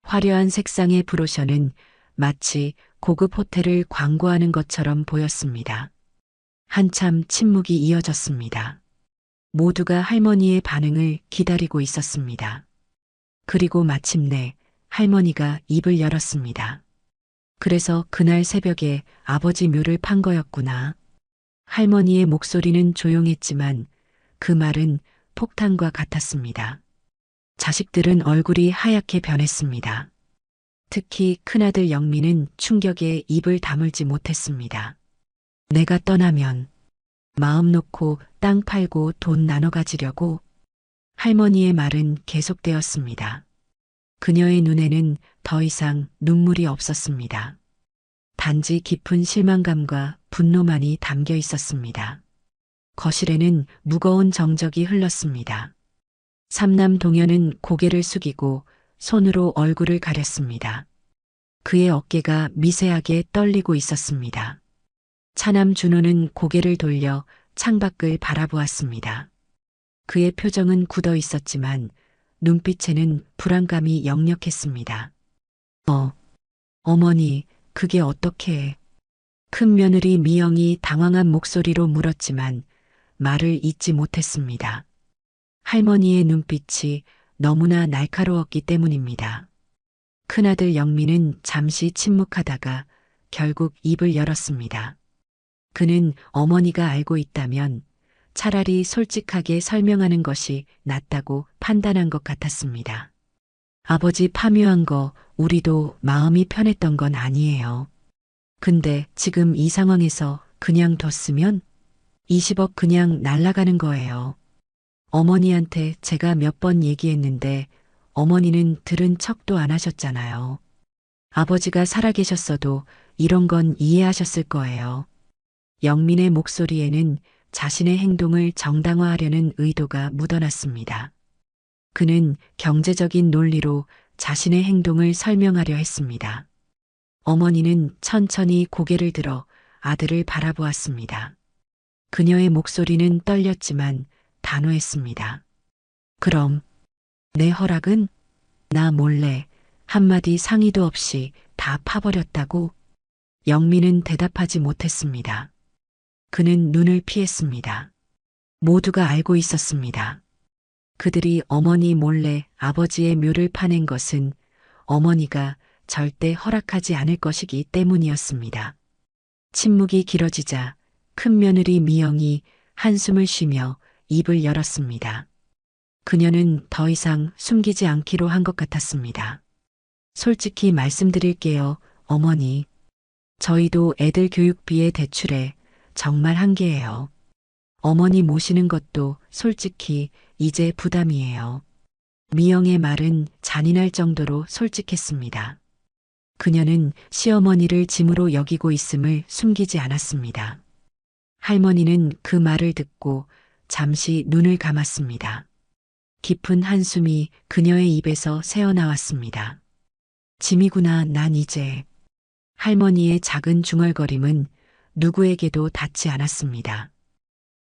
화려한 색상의 브로셔는 마치 고급 호텔을 광고하는 것처럼 보였습니다. 한참 침묵이 이어졌습니다. 모두가 할머니의 반응을 기다리고 있었습니다. 그리고 마침내 할머니가 입을 열었습니다. 그래서 그날 새벽에 아버지 묘를 판 거였구나. 할머니의 목소리는 조용했지만 그 말은 폭탄과 같았습니다. 자식들은 얼굴이 하얗게 변했습니다. 특히 큰아들 영민은 충격에 입을 다물지 못했습니다. 내가 떠나면 마음 놓고 땅 팔고 돈 나눠 가지려고. 할머니의 말은 계속되었습니다. 그녀의 눈에는 더 이상 눈물이 없었습니다. 단지 깊은 실망감과 분노만이 담겨 있었습니다. 거실에는 무거운 정적이 흘렀습니다. 삼남 동현은 고개를 숙이고 손으로 얼굴을 가렸습니다. 그의 어깨가 미세하게 떨리고 있었습니다. 차남 준호는 고개를 돌려 창밖을 바라보았습니다. 그의 표정은 굳어 있었지만 눈빛에는 불안감이 역력했습니다. 어머니, 그게 어떻게? 큰 며느리 미영이 당황한 목소리로 물었지만 말을 잇지 못했습니다. 할머니의 눈빛이 너무나 날카로웠기 때문입니다. 큰아들 영민은 잠시 침묵하다가 결국 입을 열었습니다. 그는 어머니가 알고 있다면 차라리 솔직하게 설명하는 것이 낫다고 판단한 것 같았습니다. 아버지 파묘한 거 우리도 마음이 편했던 건 아니에요. 근데 지금 이 상황에서 그냥 뒀으면 20억 그냥 날아가는 거예요. 어머니한테 제가 몇 번 얘기했는데 어머니는 들은 척도 안 하셨잖아요. 아버지가 살아계셨어도 이런 건 이해하셨을 거예요. 영민의 목소리에는 자신의 행동을 정당화하려는 의도가 묻어났습니다. 그는 경제적인 논리로 자신의 행동을 설명하려 했습니다. 어머니는 천천히 고개를 들어 아들을 바라보았습니다. 그녀의 목소리는 떨렸지만 단호했습니다. 그럼 내 허락은? 나 몰래 한마디 상의도 없이 다 파버렸다고? 영민은 대답하지 못했습니다. 그는 눈을 피했습니다. 모두가 알고 있었습니다. 그들이 어머니 몰래 아버지의 묘를 파낸 것은 어머니가 절대 허락하지 않을 것이기 때문이었습니다. 침묵이 길어지자 큰 며느리 미영이 한숨을 쉬며 입을 열었습니다. 그녀는 더 이상 숨기지 않기로 한 것 같았습니다. 솔직히 말씀드릴게요, 어머니. 저희도 애들 교육비에 대출에 정말 한계예요. 어머니 모시는 것도 솔직히 이제 부담이에요. 미영의 말은 잔인할 정도로 솔직했습니다. 그녀는 시어머니를 짐으로 여기고 있음을 숨기지 않았습니다. 할머니는 그 말을 듣고 잠시 눈을 감았습니다. 깊은 한숨이 그녀의 입에서 새어나왔습니다. 짐이구나, 난 이제. 할머니의 작은 중얼거림은 누구에게도 닿지 않았습니다.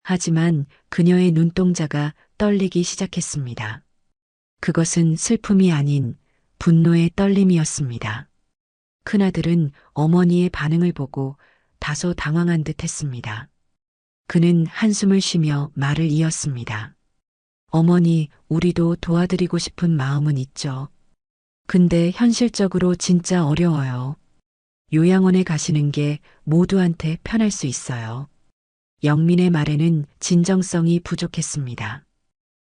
하지만 그녀의 눈동자가 떨리기 시작했습니다. 그것은 슬픔이 아닌 분노의 떨림이었습니다. 큰아들은 어머니의 반응을 보고 다소 당황한 듯 했습니다. 그는 한숨을 쉬며 말을 이었습니다. 어머니, 우리도 도와드리고 싶은 마음은 있죠. 근데 현실적으로 진짜 어려워요. 요양원에 가시는 게 모두한테 편할 수 있어요. 영민의 말에는 진정성이 부족했습니다.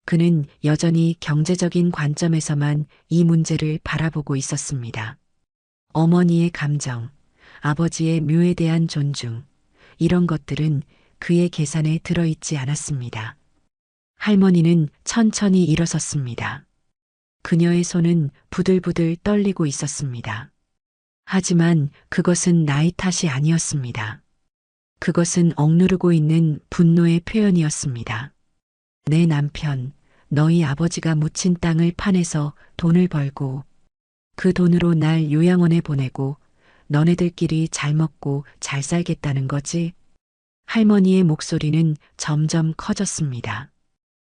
그는 여전히 경제적인 관점에서만 이 문제를 바라보고 있었습니다. 어머니의 감정, 아버지의 묘에 대한 존중, 이런 것들은 그의 계산에 들어있지 않았습니다. 할머니는 천천히 일어섰습니다. 그녀의 손은 부들부들 떨리고 있었습니다. 하지만 그것은 나이 탓이 아니었습니다. 그것은 억누르고 있는 분노의 표현이었습니다. 내 남편, 너희 아버지가 묻힌 땅을 파내서 돈을 벌고 그 돈으로 날 요양원에 보내고 너네들끼리 잘 먹고 잘 살겠다는 거지? 할머니의 목소리는 점점 커졌습니다.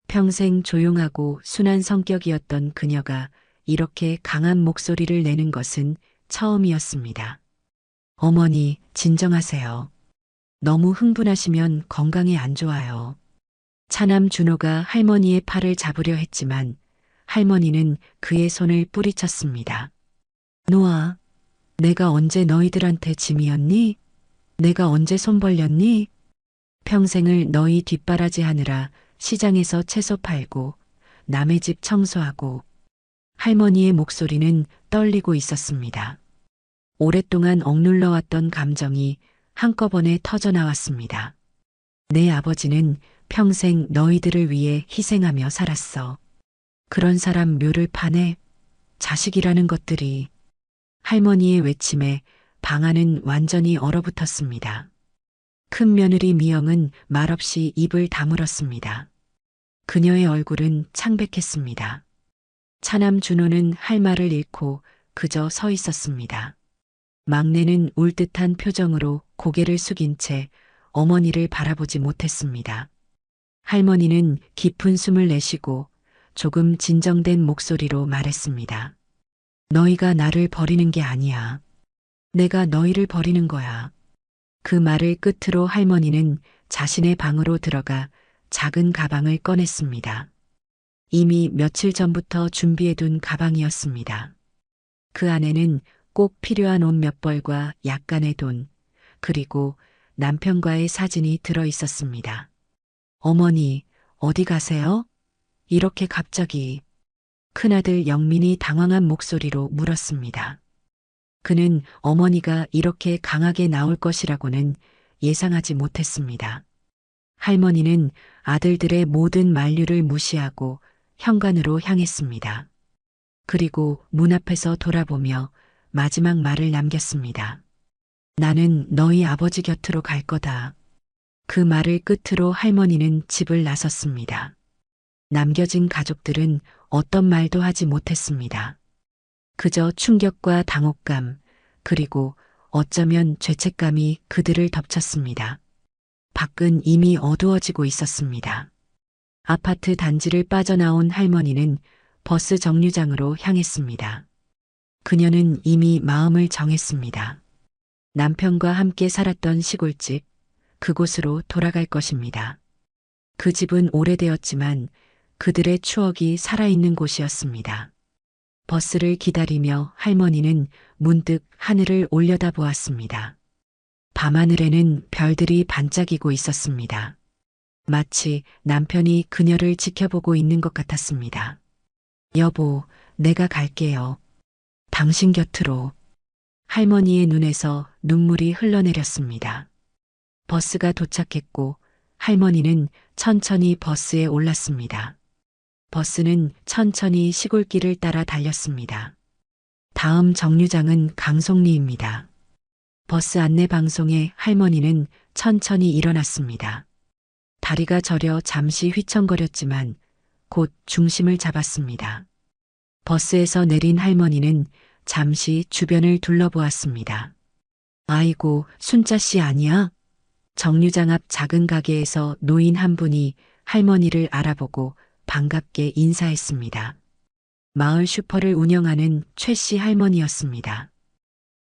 평생 조용하고 순한 성격이었던 그녀가 이렇게 강한 목소리를 내는 것은 처음이었습니다. 어머니, 진정하세요. 너무 흥분하시면 건강에 안 좋아요. 차남 준호가 할머니의 팔을 잡으려 했지만 할머니는 그의 손을 뿌리쳤습니다. 놓아, 내가 언제 너희들한테 짐이었니? 내가 언제 손 벌렸니? 평생을 너희 뒷바라지 하느라 시장에서 채소 팔고 남의 집 청소하고 할머니의 목소리는 떨리고 있었습니다. 오랫동안 억눌러왔던 감정이 한꺼번에 터져나왔습니다. 내 아버지는 평생 너희들을 위해 희생하며 살았어. 그런 사람 묘를 파내? 자식이라는 것들이. 할머니의 외침에 방 안은 완전히 얼어붙었습니다. 큰 며느리 미영은 말없이 입을 다물었습니다. 그녀의 얼굴은 창백했습니다. 차남 준호는 할 말을 잃고 그저 서 있었습니다. 막내는 울 듯한 표정으로 고개를 숙인 채 어머니를 바라보지 못했습니다. 할머니는 깊은 숨을 내쉬고 조금 진정된 목소리로 말했습니다. 너희가 나를 버리는 게 아니야. 내가 너희를 버리는 거야. 그 말을 끝으로 할머니는 자신의 방으로 들어가 작은 가방을 꺼냈습니다. 이미 며칠 전부터 준비해둔 가방이었습니다. 그 안에는 꼭 필요한 옷 몇 벌과 약간의 돈, 그리고 남편과의 사진이 들어 있었습니다. 어머니, 어디 가세요? 이렇게 갑자기. 큰아들 영민이 당황한 목소리로 물었습니다. 그는 어머니가 이렇게 강하게 나올 것이라고는 예상하지 못했습니다. 할머니는 아들들의 모든 만류를 무시하고 현관으로 향했습니다. 그리고 문 앞에서 돌아보며 마지막 말을 남겼습니다. 나는 너희 아버지 곁으로 갈 거다. 그 말을 끝으로 할머니는 집을 나섰습니다. 남겨진 가족들은 어떤 말도 하지 못했습니다. 그저 충격과 당혹감, 그리고 어쩌면 죄책감이 그들을 덮쳤습니다. 밖은 이미 어두워지고 있었습니다. 아파트 단지를 빠져나온 할머니는 버스 정류장으로 향했습니다. 그녀는 이미 마음을 정했습니다. 남편과 함께 살았던 시골집, 그곳으로 돌아갈 것입니다. 그 집은 오래되었지만 그들의 추억이 살아있는 곳이었습니다. 버스를 기다리며 할머니는 문득 하늘을 올려다보았습니다. 밤하늘에는 별들이 반짝이고 있었습니다. 마치 남편이 그녀를 지켜보고 있는 것 같았습니다. 여보, 내가 갈게요. 당신 곁으로. 할머니의 눈에서 눈물이 흘러내렸습니다. 버스가 도착했고 할머니는 천천히 버스에 올랐습니다. 버스는 천천히 시골길을 따라 달렸습니다. 다음 정류장은 강송리입니다. 버스 안내 방송에 할머니는 천천히 일어났습니다. 다리가 저려 잠시 휘청거렸지만 곧 중심을 잡았습니다. 버스에서 내린 할머니는 잠시 주변을 둘러보았습니다. 아이고, 순자 씨 아니야? 정류장 앞 작은 가게에서 노인 한 분이 할머니를 알아보고 반갑게 인사했습니다. 마을 슈퍼를 운영하는 최 씨 할머니였습니다.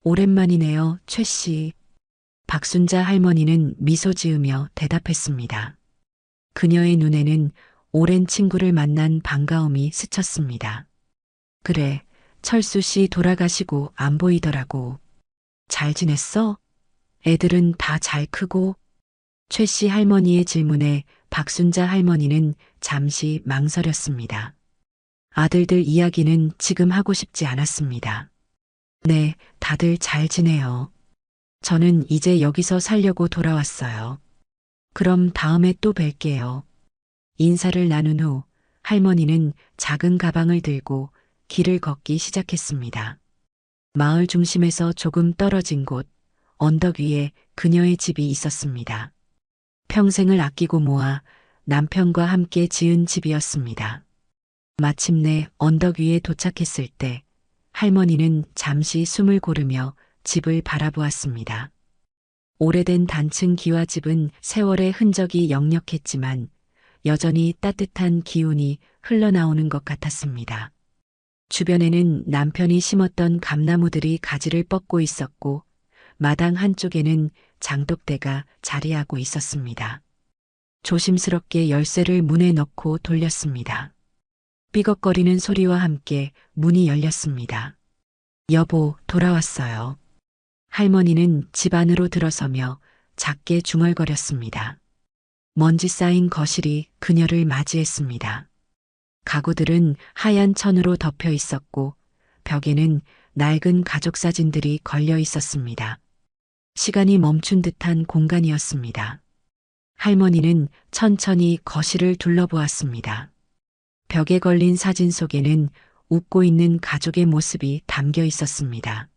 오랜만이네요, 최 씨. 박순자 할머니는 미소 지으며 대답했습니다. 그녀의 눈에는 오랜 친구를 만난 반가움이 스쳤습니다. 그래, 철수 씨 돌아가시고 안 보이더라고. 잘 지냈어? 애들은 다 잘 크고? 최 씨 할머니의 질문에 박순자 할머니는 잠시 망설였습니다. 아들들 이야기는 지금 하고 싶지 않았습니다. 네, 다들 잘 지내요. 저는 이제 여기서 살려고 돌아왔어요. 그럼 다음에 또 뵐게요. 인사를 나눈 후 할머니는 작은 가방을 들고 길을 걷기 시작했습니다. 마을 중심에서 조금 떨어진 곳, 언덕 위에 그녀의 집이 있었습니다. 평생을 아끼고 모아 남편과 함께 지은 집이었습니다. 마침내 언덕 위에 도착했을 때 할머니는 잠시 숨을 고르며 집을 바라보았습니다. 오래된 단층 기와집은 세월의 흔적이 역력했지만 여전히 따뜻한 기운이 흘러나오는 것 같았습니다. 주변에는 남편이 심었던 감나무들이 가지를 뻗고 있었고 마당 한쪽에는 장독대가 자리하고 있었습니다. 조심스럽게 열쇠를 문에 넣고 돌렸습니다. 삐걱거리는 소리와 함께 문이 열렸습니다. 여보, 돌아왔어요. 할머니는 집 안으로 들어서며 작게 중얼거렸습니다. 먼지 쌓인 거실이 그녀를 맞이했습니다. 가구들은 하얀 천으로 덮여 있었고 벽에는 낡은 가족 사진들이 걸려 있었습니다. 시간이 멈춘 듯한 공간이었습니다. 할머니는 천천히 거실을 둘러보았습니다. 벽에 걸린 사진 속에는 웃고 있는 가족의 모습이 담겨 있었습니다.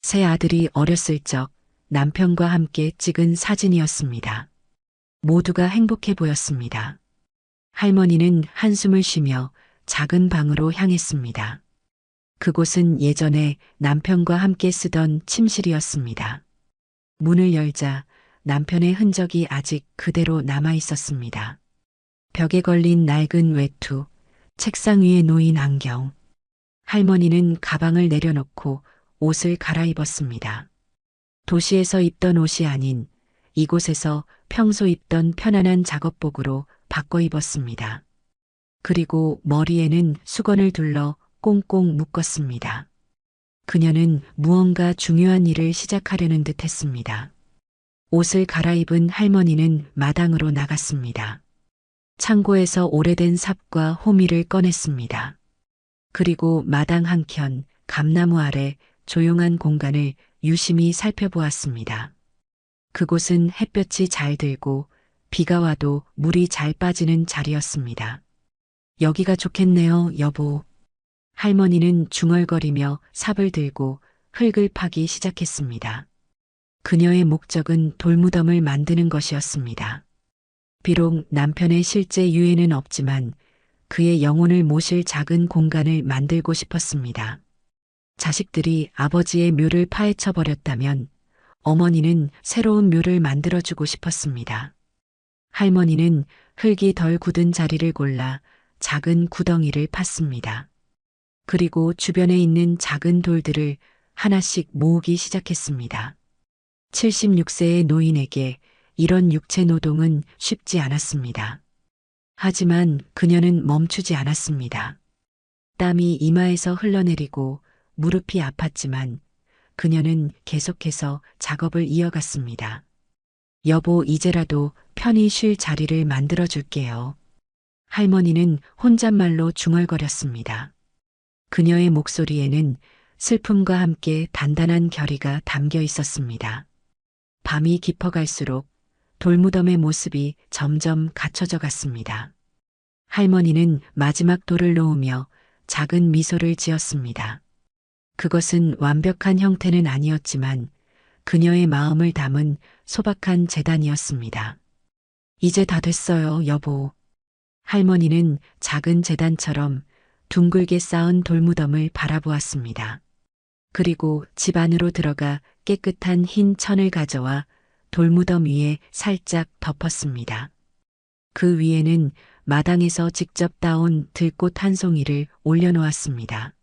세 아들이 어렸을 적 남편과 함께 찍은 사진이었습니다. 모두가 행복해 보였습니다. 할머니는 한숨을 쉬며 작은 방으로 향했습니다. 그곳은 예전에 남편과 함께 쓰던 침실이었습니다. 문을 열자 남편의 흔적이 아직 그대로 남아 있었습니다. 벽에 걸린 낡은 외투, 책상 위에 놓인 안경. 할머니는 가방을 내려놓고 옷을 갈아입었습니다. 도시에서 입던 옷이 아닌 이곳에서 평소 입던 편안한 작업복으로 바꿔 입었습니다. 그리고 머리에는 수건을 둘러 꽁꽁 묶었습니다. 그녀는 무언가 중요한 일을 시작하려는 듯 했습니다. 옷을 갈아입은 할머니는 마당으로 나갔습니다. 창고에서 오래된 삽과 호미를 꺼냈습니다. 그리고 마당 한켠 감나무 아래 조용한 공간을 유심히 살펴보았습니다. 그곳은 햇볕이 잘 들고 비가 와도 물이 잘 빠지는 자리였습니다. 여기가 좋겠네요, 여보. 할머니는 중얼거리며 삽을 들고 흙을 파기 시작했습니다. 그녀의 목적은 돌무덤을 만드는 것이었습니다. 비록 남편의 실제 유해는 없지만 그의 영혼을 모실 작은 공간을 만들고 싶었습니다. 자식들이 아버지의 묘를 파헤쳐 버렸다면 어머니는 새로운 묘를 만들어주고 싶었습니다. 할머니는 흙이 덜 굳은 자리를 골라 작은 구덩이를 팠습니다. 그리고 주변에 있는 작은 돌들을 하나씩 모으기 시작했습니다. 76세의 노인에게 이런 육체 노동은 쉽지 않았습니다. 하지만 그녀는 멈추지 않았습니다. 땀이 이마에서 흘러내리고 무릎이 아팠지만 그녀는 계속해서 작업을 이어갔습니다. 여보, 이제라도 편히 쉴 자리를 만들어 줄게요. 할머니는 혼잣말로 중얼거렸습니다. 그녀의 목소리에는 슬픔과 함께 단단한 결의가 담겨 있었습니다. 밤이 깊어갈수록 돌무덤의 모습이 점점 갖춰져 갔습니다. 할머니는 마지막 돌을 놓으며 작은 미소를 지었습니다. 그것은 완벽한 형태는 아니었지만 그녀의 마음을 담은 소박한 재단이었습니다. 이제 다 됐어요, 여보. 할머니는 작은 재단처럼 둥글게 쌓은 돌무덤을 바라보았습니다. 그리고 집 안으로 들어가 깨끗한 흰 천을 가져와 돌무덤 위에 살짝 덮었습니다. 그 위에는 마당에서 직접 따온 들꽃 한 송이를 올려놓았습니다.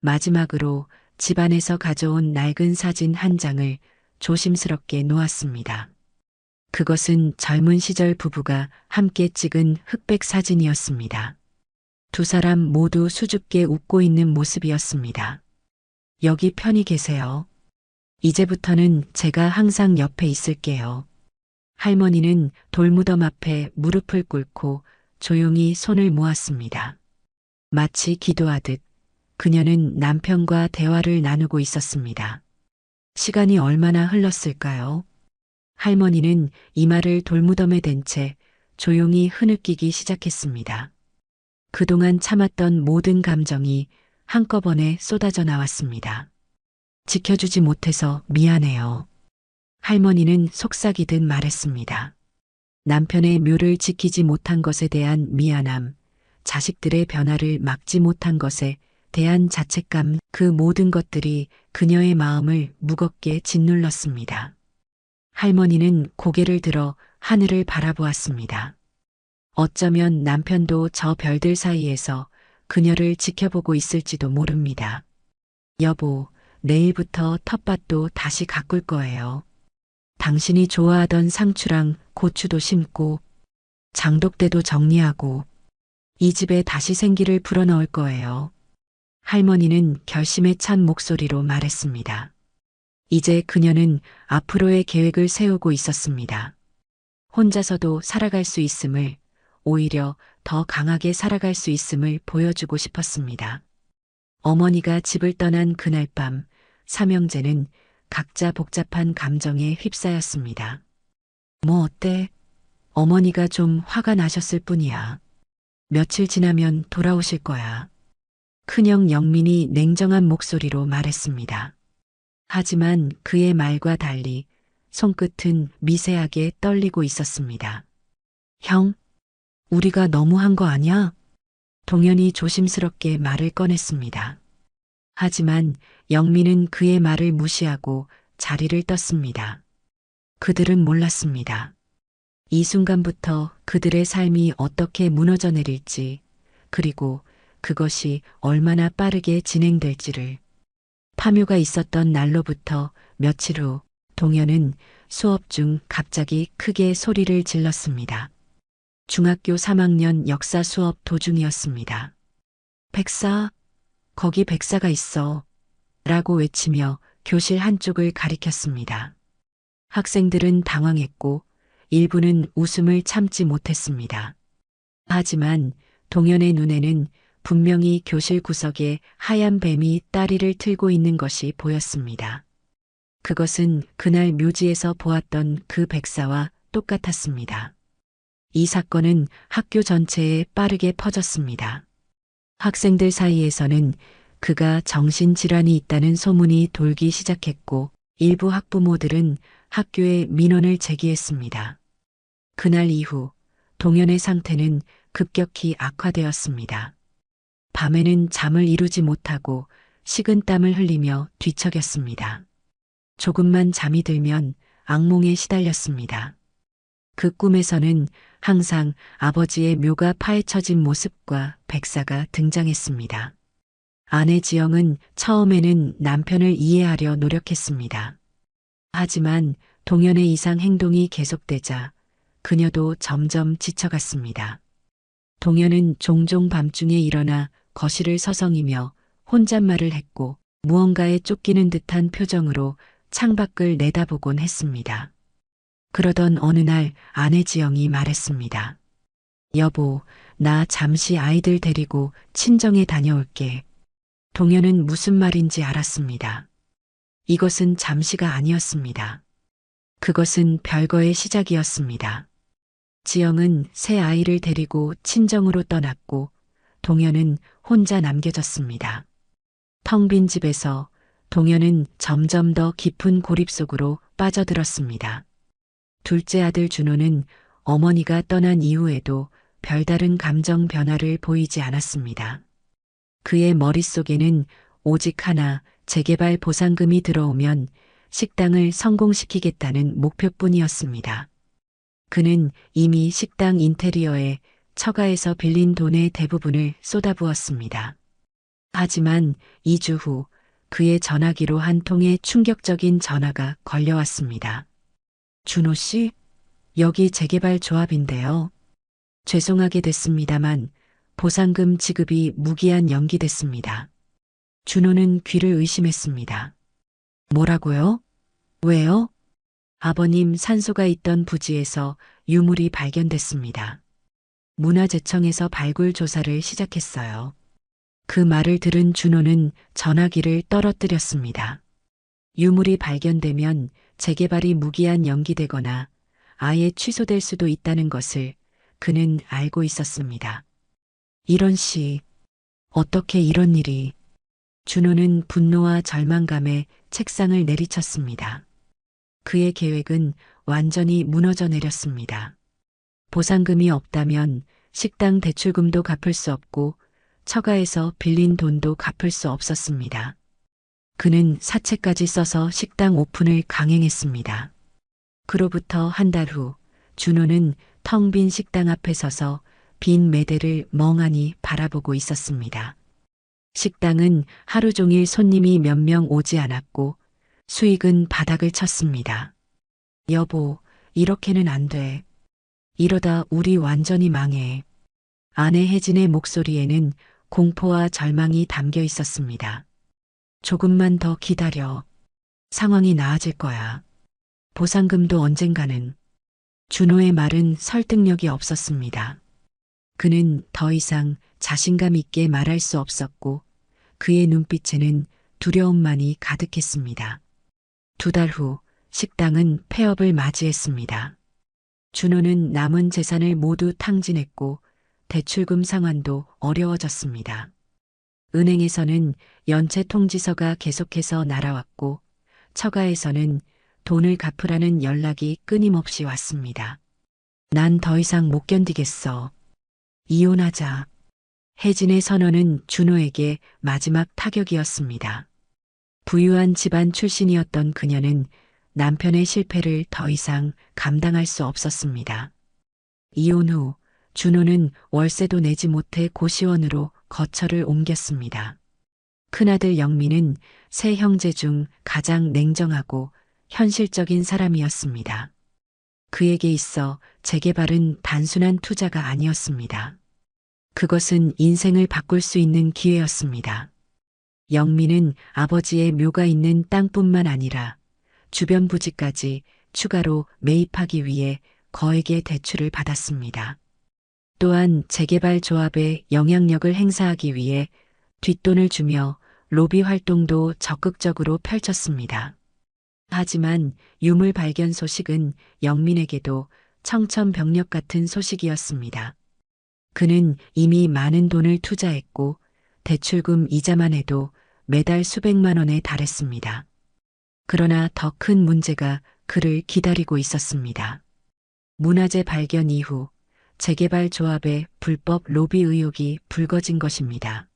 마지막으로 집 안에서 가져온 낡은 사진 한 장을 조심스럽게 놓았습니다. 그것은 젊은 시절 부부가 함께 찍은 흑백 사진이었습니다. 두 사람 모두 수줍게 웃고 있는 모습이었습니다. 여기 편히 계세요. 이제부터는 제가 항상 옆에 있을게요. 할머니는 돌무덤 앞에 무릎을 꿇고 조용히 손을 모았습니다. 마치 기도하듯 그녀는 남편과 대화를 나누고 있었습니다. 시간이 얼마나 흘렀을까요? 할머니는 이마를 돌무덤에 댄 채 조용히 흐느끼기 시작했습니다. 그동안 참았던 모든 감정이 한꺼번에 쏟아져 나왔습니다. 지켜주지 못해서 미안해요. 할머니는 속삭이듯 말했습니다. 남편의 묘를 지키지 못한 것에 대한 미안함, 자식들의 변화를 막지 못한 것에 대한 자책감, 그 모든 것들이 그녀의 마음을 무겁게 짓눌렀습니다. 할머니는 고개를 들어 하늘을 바라보았습니다. 어쩌면 남편도 저 별들 사이에서 그녀를 지켜보고 있을지도 모릅니다. 여보, 내일부터 텃밭도 다시 가꿀 거예요. 당신이 좋아하던 상추랑 고추도 심고 장독대도 정리하고 이 집에 다시 생기를 불어넣을 거예요. 할머니는 결심에 찬 목소리로 말했습니다. 이제 그녀는 앞으로의 계획을 세우고 있었습니다. 혼자서도 살아갈 수 있음을, 오히려 더 강하게 살아갈 수 있음을 보여주고 싶었습니다. 어머니가 집을 떠난 그날 밤, 삼형제는 각자 복잡한 감정에 휩싸였습니다. 뭐 어때? 어머니가 좀 화가 나셨을 뿐이야. 며칠 지나면 돌아오실 거야. 큰형 영민이 냉정한 목소리로 말했습니다. 하지만 그의 말과 달리 손끝은 미세하게 떨리고 있었습니다. 형, 우리가 너무한 거 아니야? 동현이 조심스럽게 말을 꺼냈습니다. 하지만 영민은 그의 말을 무시하고 자리를 떴습니다. 그들은 몰랐습니다. 이 순간부터 그들의 삶이 어떻게 무너져 내릴지, 그리고 그것이 얼마나 빠르게 진행될지를. 파묘가 있었던 날로부터 며칠 후 동현은 수업 중 갑자기 크게 소리를 질렀습니다. 중학교 3학년 역사 수업 도중이었습니다. 백사, 거기 백사가 있어. 라고 외치며 교실 한쪽을 가리켰습니다. 학생들은 당황했고 일부는 웃음을 참지 못했습니다. 하지만 동현의 눈에는 분명히 교실 구석에 하얀 뱀이 다리를 틀고 있는 것이 보였습니다. 그것은 그날 묘지에서 보았던 그 백사와 똑같았습니다. 이 사건은 학교 전체에 빠르게 퍼졌습니다. 학생들 사이에서는 그가 정신질환이 있다는 소문이 돌기 시작했고 일부 학부모들은 학교에 민원을 제기했습니다. 그날 이후 동현의 상태는 급격히 악화되었습니다. 밤에는 잠을 이루지 못하고 식은땀을 흘리며 뒤척였습니다. 조금만 잠이 들면 악몽에 시달렸습니다. 그 꿈에서는 항상 아버지의 묘가 파헤쳐진 모습과 백사가 등장했습니다. 아내 지영은 처음에는 남편을 이해하려 노력했습니다. 하지만 동현의 이상 행동이 계속되자 그녀도 점점 지쳐갔습니다. 동현은 종종 밤중에 일어나 거실을 서성이며 혼잣말을 했고 무언가에 쫓기는 듯한 표정으로 창밖을 내다보곤 했습니다. 그러던 어느 날 아내 지영이 말했습니다. 여보, 나 잠시 아이들 데리고 친정에 다녀올게. 동현은 무슨 말인지 알았습니다. 이것은 잠시가 아니었습니다. 그것은 별거의 시작이었습니다. 지영은 새 아이를 데리고 친정으로 떠났고 동현은 혼자 남겨졌습니다. 텅 빈 집에서 동현은 점점 더 깊은 고립 속으로 빠져들었습니다. 둘째 아들 준호는 어머니가 떠난 이후에도 별다른 감정 변화를 보이지 않았습니다. 그의 머릿속에는 오직 하나, 재개발 보상금이 들어오면 식당을 성공시키겠다는 목표뿐이었습니다. 그는 이미 식당 인테리어에 처가에서 빌린 돈의 대부분을 쏟아부었습니다. 하지만 2주 후 그의 전화기로 한 통의 충격적인 전화가 걸려왔습니다. 준호 씨, 여기 재개발 조합인데요. 죄송하게 됐습니다만 보상금 지급이 무기한 연기됐습니다. 준호는 귀를 의심했습니다. 뭐라고요? 왜요? 아버님 산소가 있던 부지에서 유물이 발견됐습니다. 문화재청에서 발굴 조사를 시작했어요. 그 말을 들은 준호는 전화기를 떨어뜨렸습니다. 유물이 발견되면 재개발이 무기한 연기되거나 아예 취소될 수도 있다는 것을 그는 알고 있었습니다. 이런 씨, 어떻게 이런 일이? 준호는 분노와 절망감에 책상을 내리쳤습니다. 그의 계획은 완전히 무너져 내렸습니다. 보상금이 없다면 식당 대출금도 갚을 수 없고 처가에서 빌린 돈도 갚을 수 없었습니다. 그는 사채까지 써서 식당 오픈을 강행했습니다. 그로부터 한 달 후 준호는 텅 빈 식당 앞에 서서 빈 매대를 멍하니 바라보고 있었습니다. 식당은 하루 종일 손님이 몇 명 오지 않았고 수익은 바닥을 쳤습니다. 여보, 이렇게는 안 돼. 이러다 우리 완전히 망해. 아내 혜진의 목소리에는 공포와 절망이 담겨 있었습니다. 조금만 더 기다려. 상황이 나아질 거야. 보상금도 언젠가는. 준호의 말은 설득력이 없었습니다. 그는 더 이상 자신감 있게 말할 수 없었고 그의 눈빛에는 두려움만이 가득했습니다. 2달 후 식당은 폐업을 맞이했습니다. 준호는 남은 재산을 모두 탕진했고 대출금 상환도 어려워졌습니다. 은행에서는 연체 통지서가 계속해서 날아왔고 처가에서는 돈을 갚으라는 연락이 끊임없이 왔습니다. 난 더 이상 못 견디겠어. 이혼하자. 혜진의 선언은 준호에게 마지막 타격이었습니다. 부유한 집안 출신이었던 그녀는 남편의 실패를 더 이상 감당할 수 없었습니다. 이혼 후 준호는 월세도 내지 못해 고시원으로 거처를 옮겼습니다. 큰아들 영민은 세 형제 중 가장 냉정하고 현실적인 사람이었습니다. 그에게 있어 재개발은 단순한 투자가 아니었습니다. 그것은 인생을 바꿀 수 있는 기회였습니다. 영민은 아버지의 묘가 있는 땅뿐만 아니라 주변 부지까지 추가로 매입하기 위해 거액의 대출을 받았습니다. 또한 재개발 조합에 영향력을 행사하기 위해 뒷돈을 주며 로비 활동도 적극적으로 펼쳤습니다. 하지만 유물 발견 소식은 영민에게도 청천벽력 같은 소식이었습니다. 그는 이미 많은 돈을 투자했고 대출금 이자만 해도 매달 수백만 원에 달했습니다. 그러나 더 큰 문제가 그를 기다리고 있었습니다. 문화재 발견 이후 재개발 조합의 불법 로비 의혹이 불거진 것입니다.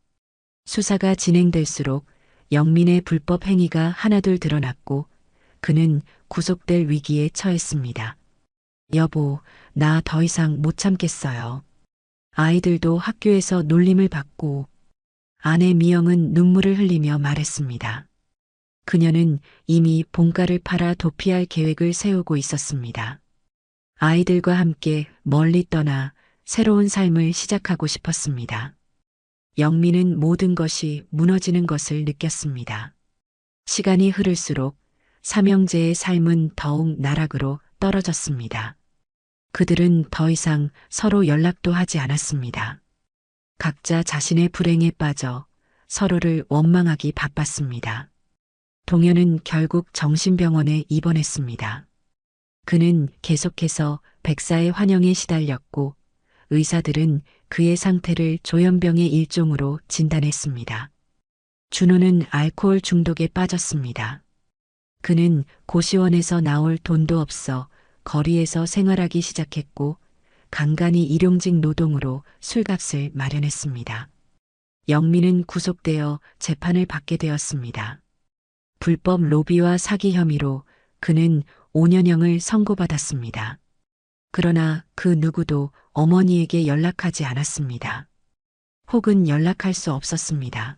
수사가 진행될수록 영민의 불법 행위가 하나둘 드러났고 그는 구속될 위기에 처했습니다. 여보, 나 더 이상 못 참겠어요. 아이들도 학교에서 놀림을 받고 아내 미영은 눈물을 흘리며 말했습니다. 그녀는 이미 본가를 팔아 도피할 계획을 세우고 있었습니다. 아이들과 함께 멀리 떠나 새로운 삶을 시작하고 싶었습니다. 영민은 모든 것이 무너지는 것을 느꼈습니다. 시간이 흐를수록 삼형제의 삶은 더욱 나락으로 떨어졌습니다. 그들은 더 이상 서로 연락도 하지 않았습니다. 각자 자신의 불행에 빠져 서로를 원망하기 바빴습니다. 동현은 결국 정신병원에 입원했습니다. 그는 계속해서 백사의 환영에 시달렸고 의사들은 그의 상태를 조현병의 일종으로 진단했습니다. 준호는 알코올 중독에 빠졌습니다. 그는 고시원에서 나올 돈도 없어 거리에서 생활하기 시작했고 간간히 일용직 노동으로 술값을 마련했습니다. 영민은 구속되어 재판을 받게 되었습니다. 불법 로비와 사기 혐의로 그는 5년형을 선고받았습니다. 그러나 그 누구도 어머니에게 연락하지 않았습니다. 혹은 연락할 수 없었습니다.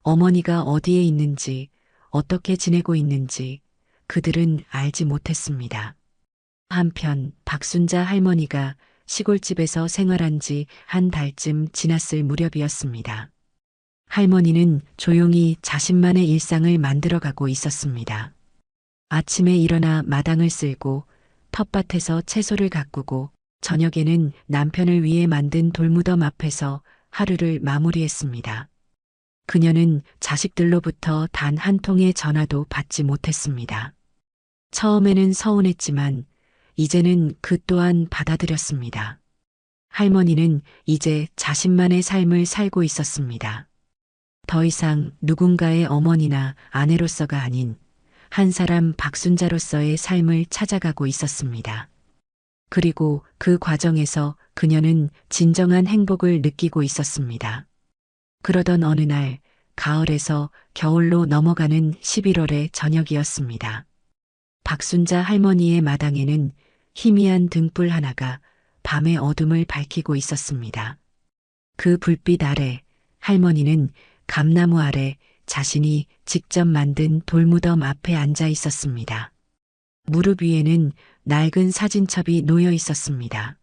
어머니가 어디에 있는지, 어떻게 지내고 있는지 그들은 알지 못했습니다. 한편 박순자 할머니가 시골집에서 생활한 지 한 달쯤 지났을 무렵이었습니다. 할머니는 조용히 자신만의 일상을 만들어가고 있었습니다. 아침에 일어나 마당을 쓸고 텃밭에서 채소를 가꾸고 저녁에는 남편을 위해 만든 돌무덤 앞에서 하루를 마무리했습니다. 그녀는 자식들로부터 단 한 통의 전화도 받지 못했습니다. 처음에는 서운했지만 이제는 그 또한 받아들였습니다. 할머니는 이제 자신만의 삶을 살고 있었습니다. 더 이상 누군가의 어머니나 아내로서가 아닌 한 사람 박순자로서의 삶을 찾아가고 있었습니다. 그리고 그 과정에서 그녀는 진정한 행복을 느끼고 있었습니다. 그러던 어느 날, 가을에서 겨울로 넘어가는 11월의 저녁이었습니다. 박순자 할머니의 마당에는 희미한 등불 하나가 밤의 어둠을 밝히고 있었습니다. 그 불빛 아래 할머니는 감나무 아래 자신이 직접 만든 돌무덤 앞에 앉아 있었습니다. 무릎 위에는 낡은 사진첩이 놓여 있었습니다.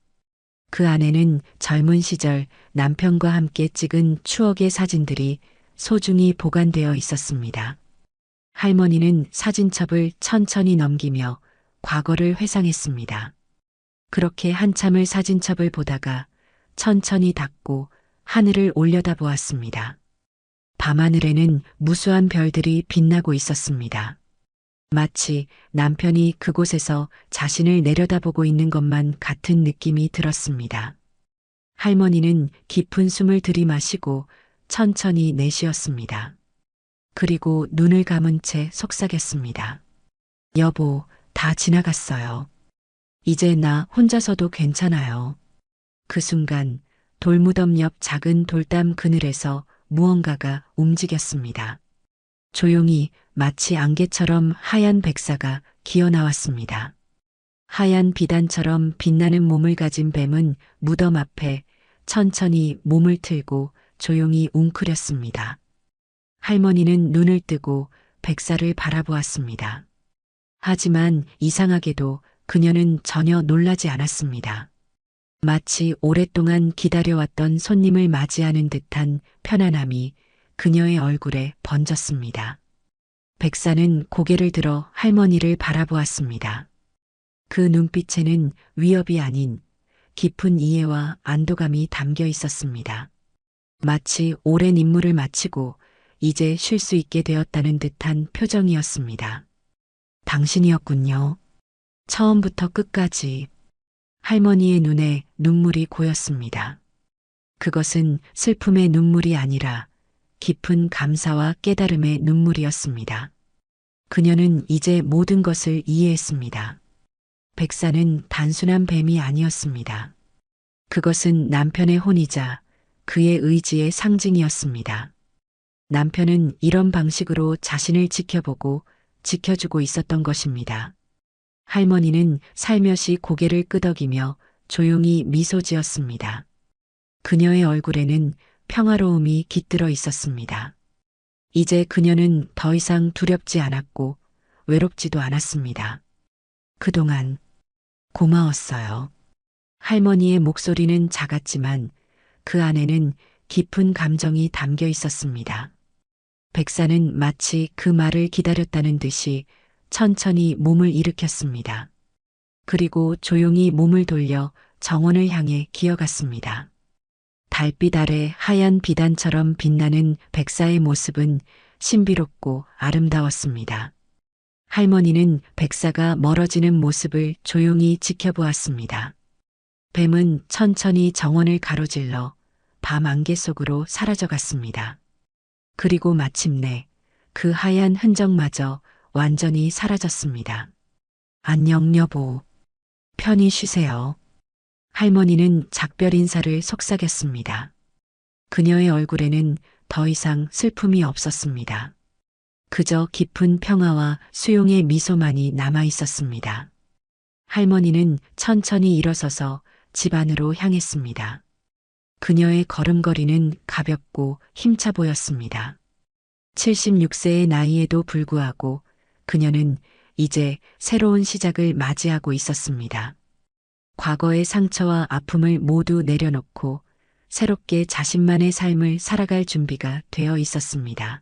그 안에는 젊은 시절 남편과 함께 찍은 추억의 사진들이 소중히 보관되어 있었습니다. 할머니는 사진첩을 천천히 넘기며 과거를 회상했습니다. 그렇게 한참을 사진첩을 보다가 천천히 닫고 하늘을 올려다보았습니다. 밤하늘에는 무수한 별들이 빛나고 있었습니다. 마치 남편이 그곳에서 자신을 내려다보고 있는 것만 같은 느낌이 들었습니다. 할머니는 깊은 숨을 들이마시고 천천히 내쉬었습니다. 그리고 눈을 감은 채 속삭였습니다. 여보, 다 지나갔어요. 이제 나 혼자서도 괜찮아요. 그 순간 돌무덤 옆 작은 돌담 그늘에서 무언가가 움직였습니다. 조용히 마치 안개처럼 하얀 백사가 기어 나왔습니다. 하얀 비단처럼 빛나는 몸을 가진 뱀은 무덤 앞에 천천히 몸을 틀고 조용히 웅크렸습니다. 할머니는 눈을 뜨고 백사를 바라보았습니다. 하지만 이상하게도 그녀는 전혀 놀라지 않았습니다. 마치 오랫동안 기다려왔던 손님을 맞이하는 듯한 편안함이 그녀의 얼굴에 번졌습니다. 백사는 고개를 들어 할머니를 바라보았습니다. 그 눈빛에는 위협이 아닌 깊은 이해와 안도감이 담겨 있었습니다. 마치 오랜 임무를 마치고 이제 쉴 수 있게 되었다는 듯한 표정이었습니다. 당신이었군요. 처음부터 끝까지. 할머니의 눈에 눈물이 고였습니다. 그것은 슬픔의 눈물이 아니라 깊은 감사와 깨달음의 눈물이었습니다. 그녀는 이제 모든 것을 이해했습니다. 백사는 단순한 뱀이 아니었습니다. 그것은 남편의 혼이자 그의 의지의 상징이었습니다. 남편은 이런 방식으로 자신을 지켜보고 지켜주고 있었던 것입니다. 할머니는 살며시 고개를 끄덕이며 조용히 미소 지었습니다. 그녀의 얼굴에는 평화로움이 깃들어 있었습니다. 이제 그녀는 더 이상 두렵지 않았고 외롭지도 않았습니다. 그동안 고마웠어요. 할머니의 목소리는 작았지만 그 안에는 깊은 감정이 담겨 있었습니다. 백사는 마치 그 말을 기다렸다는 듯이 천천히 몸을 일으켰습니다. 그리고 조용히 몸을 돌려 정원을 향해 기어갔습니다. 달빛 아래 하얀 비단처럼 빛나는 백사의 모습은 신비롭고 아름다웠습니다. 할머니는 백사가 멀어지는 모습을 조용히 지켜보았습니다. 뱀은 천천히 정원을 가로질러 밤 안개 속으로 사라져갔습니다. 그리고 마침내 그 하얀 흔적마저 완전히 사라졌습니다. 안녕 여보. 편히 쉬세요. 할머니는 작별 인사를 속삭였습니다. 그녀의 얼굴에는 더 이상 슬픔이 없었습니다. 그저 깊은 평화와 수용의 미소만이 남아 있었습니다. 할머니는 천천히 일어서서 집 안으로 향했습니다. 그녀의 걸음걸이는 가볍고 힘차 보였습니다. 76세의 나이에도 불구하고 그녀는 이제 새로운 시작을 맞이하고 있었습니다. 과거의 상처와 아픔을 모두 내려놓고 새롭게 자신만의 삶을 살아갈 준비가 되어 있었습니다.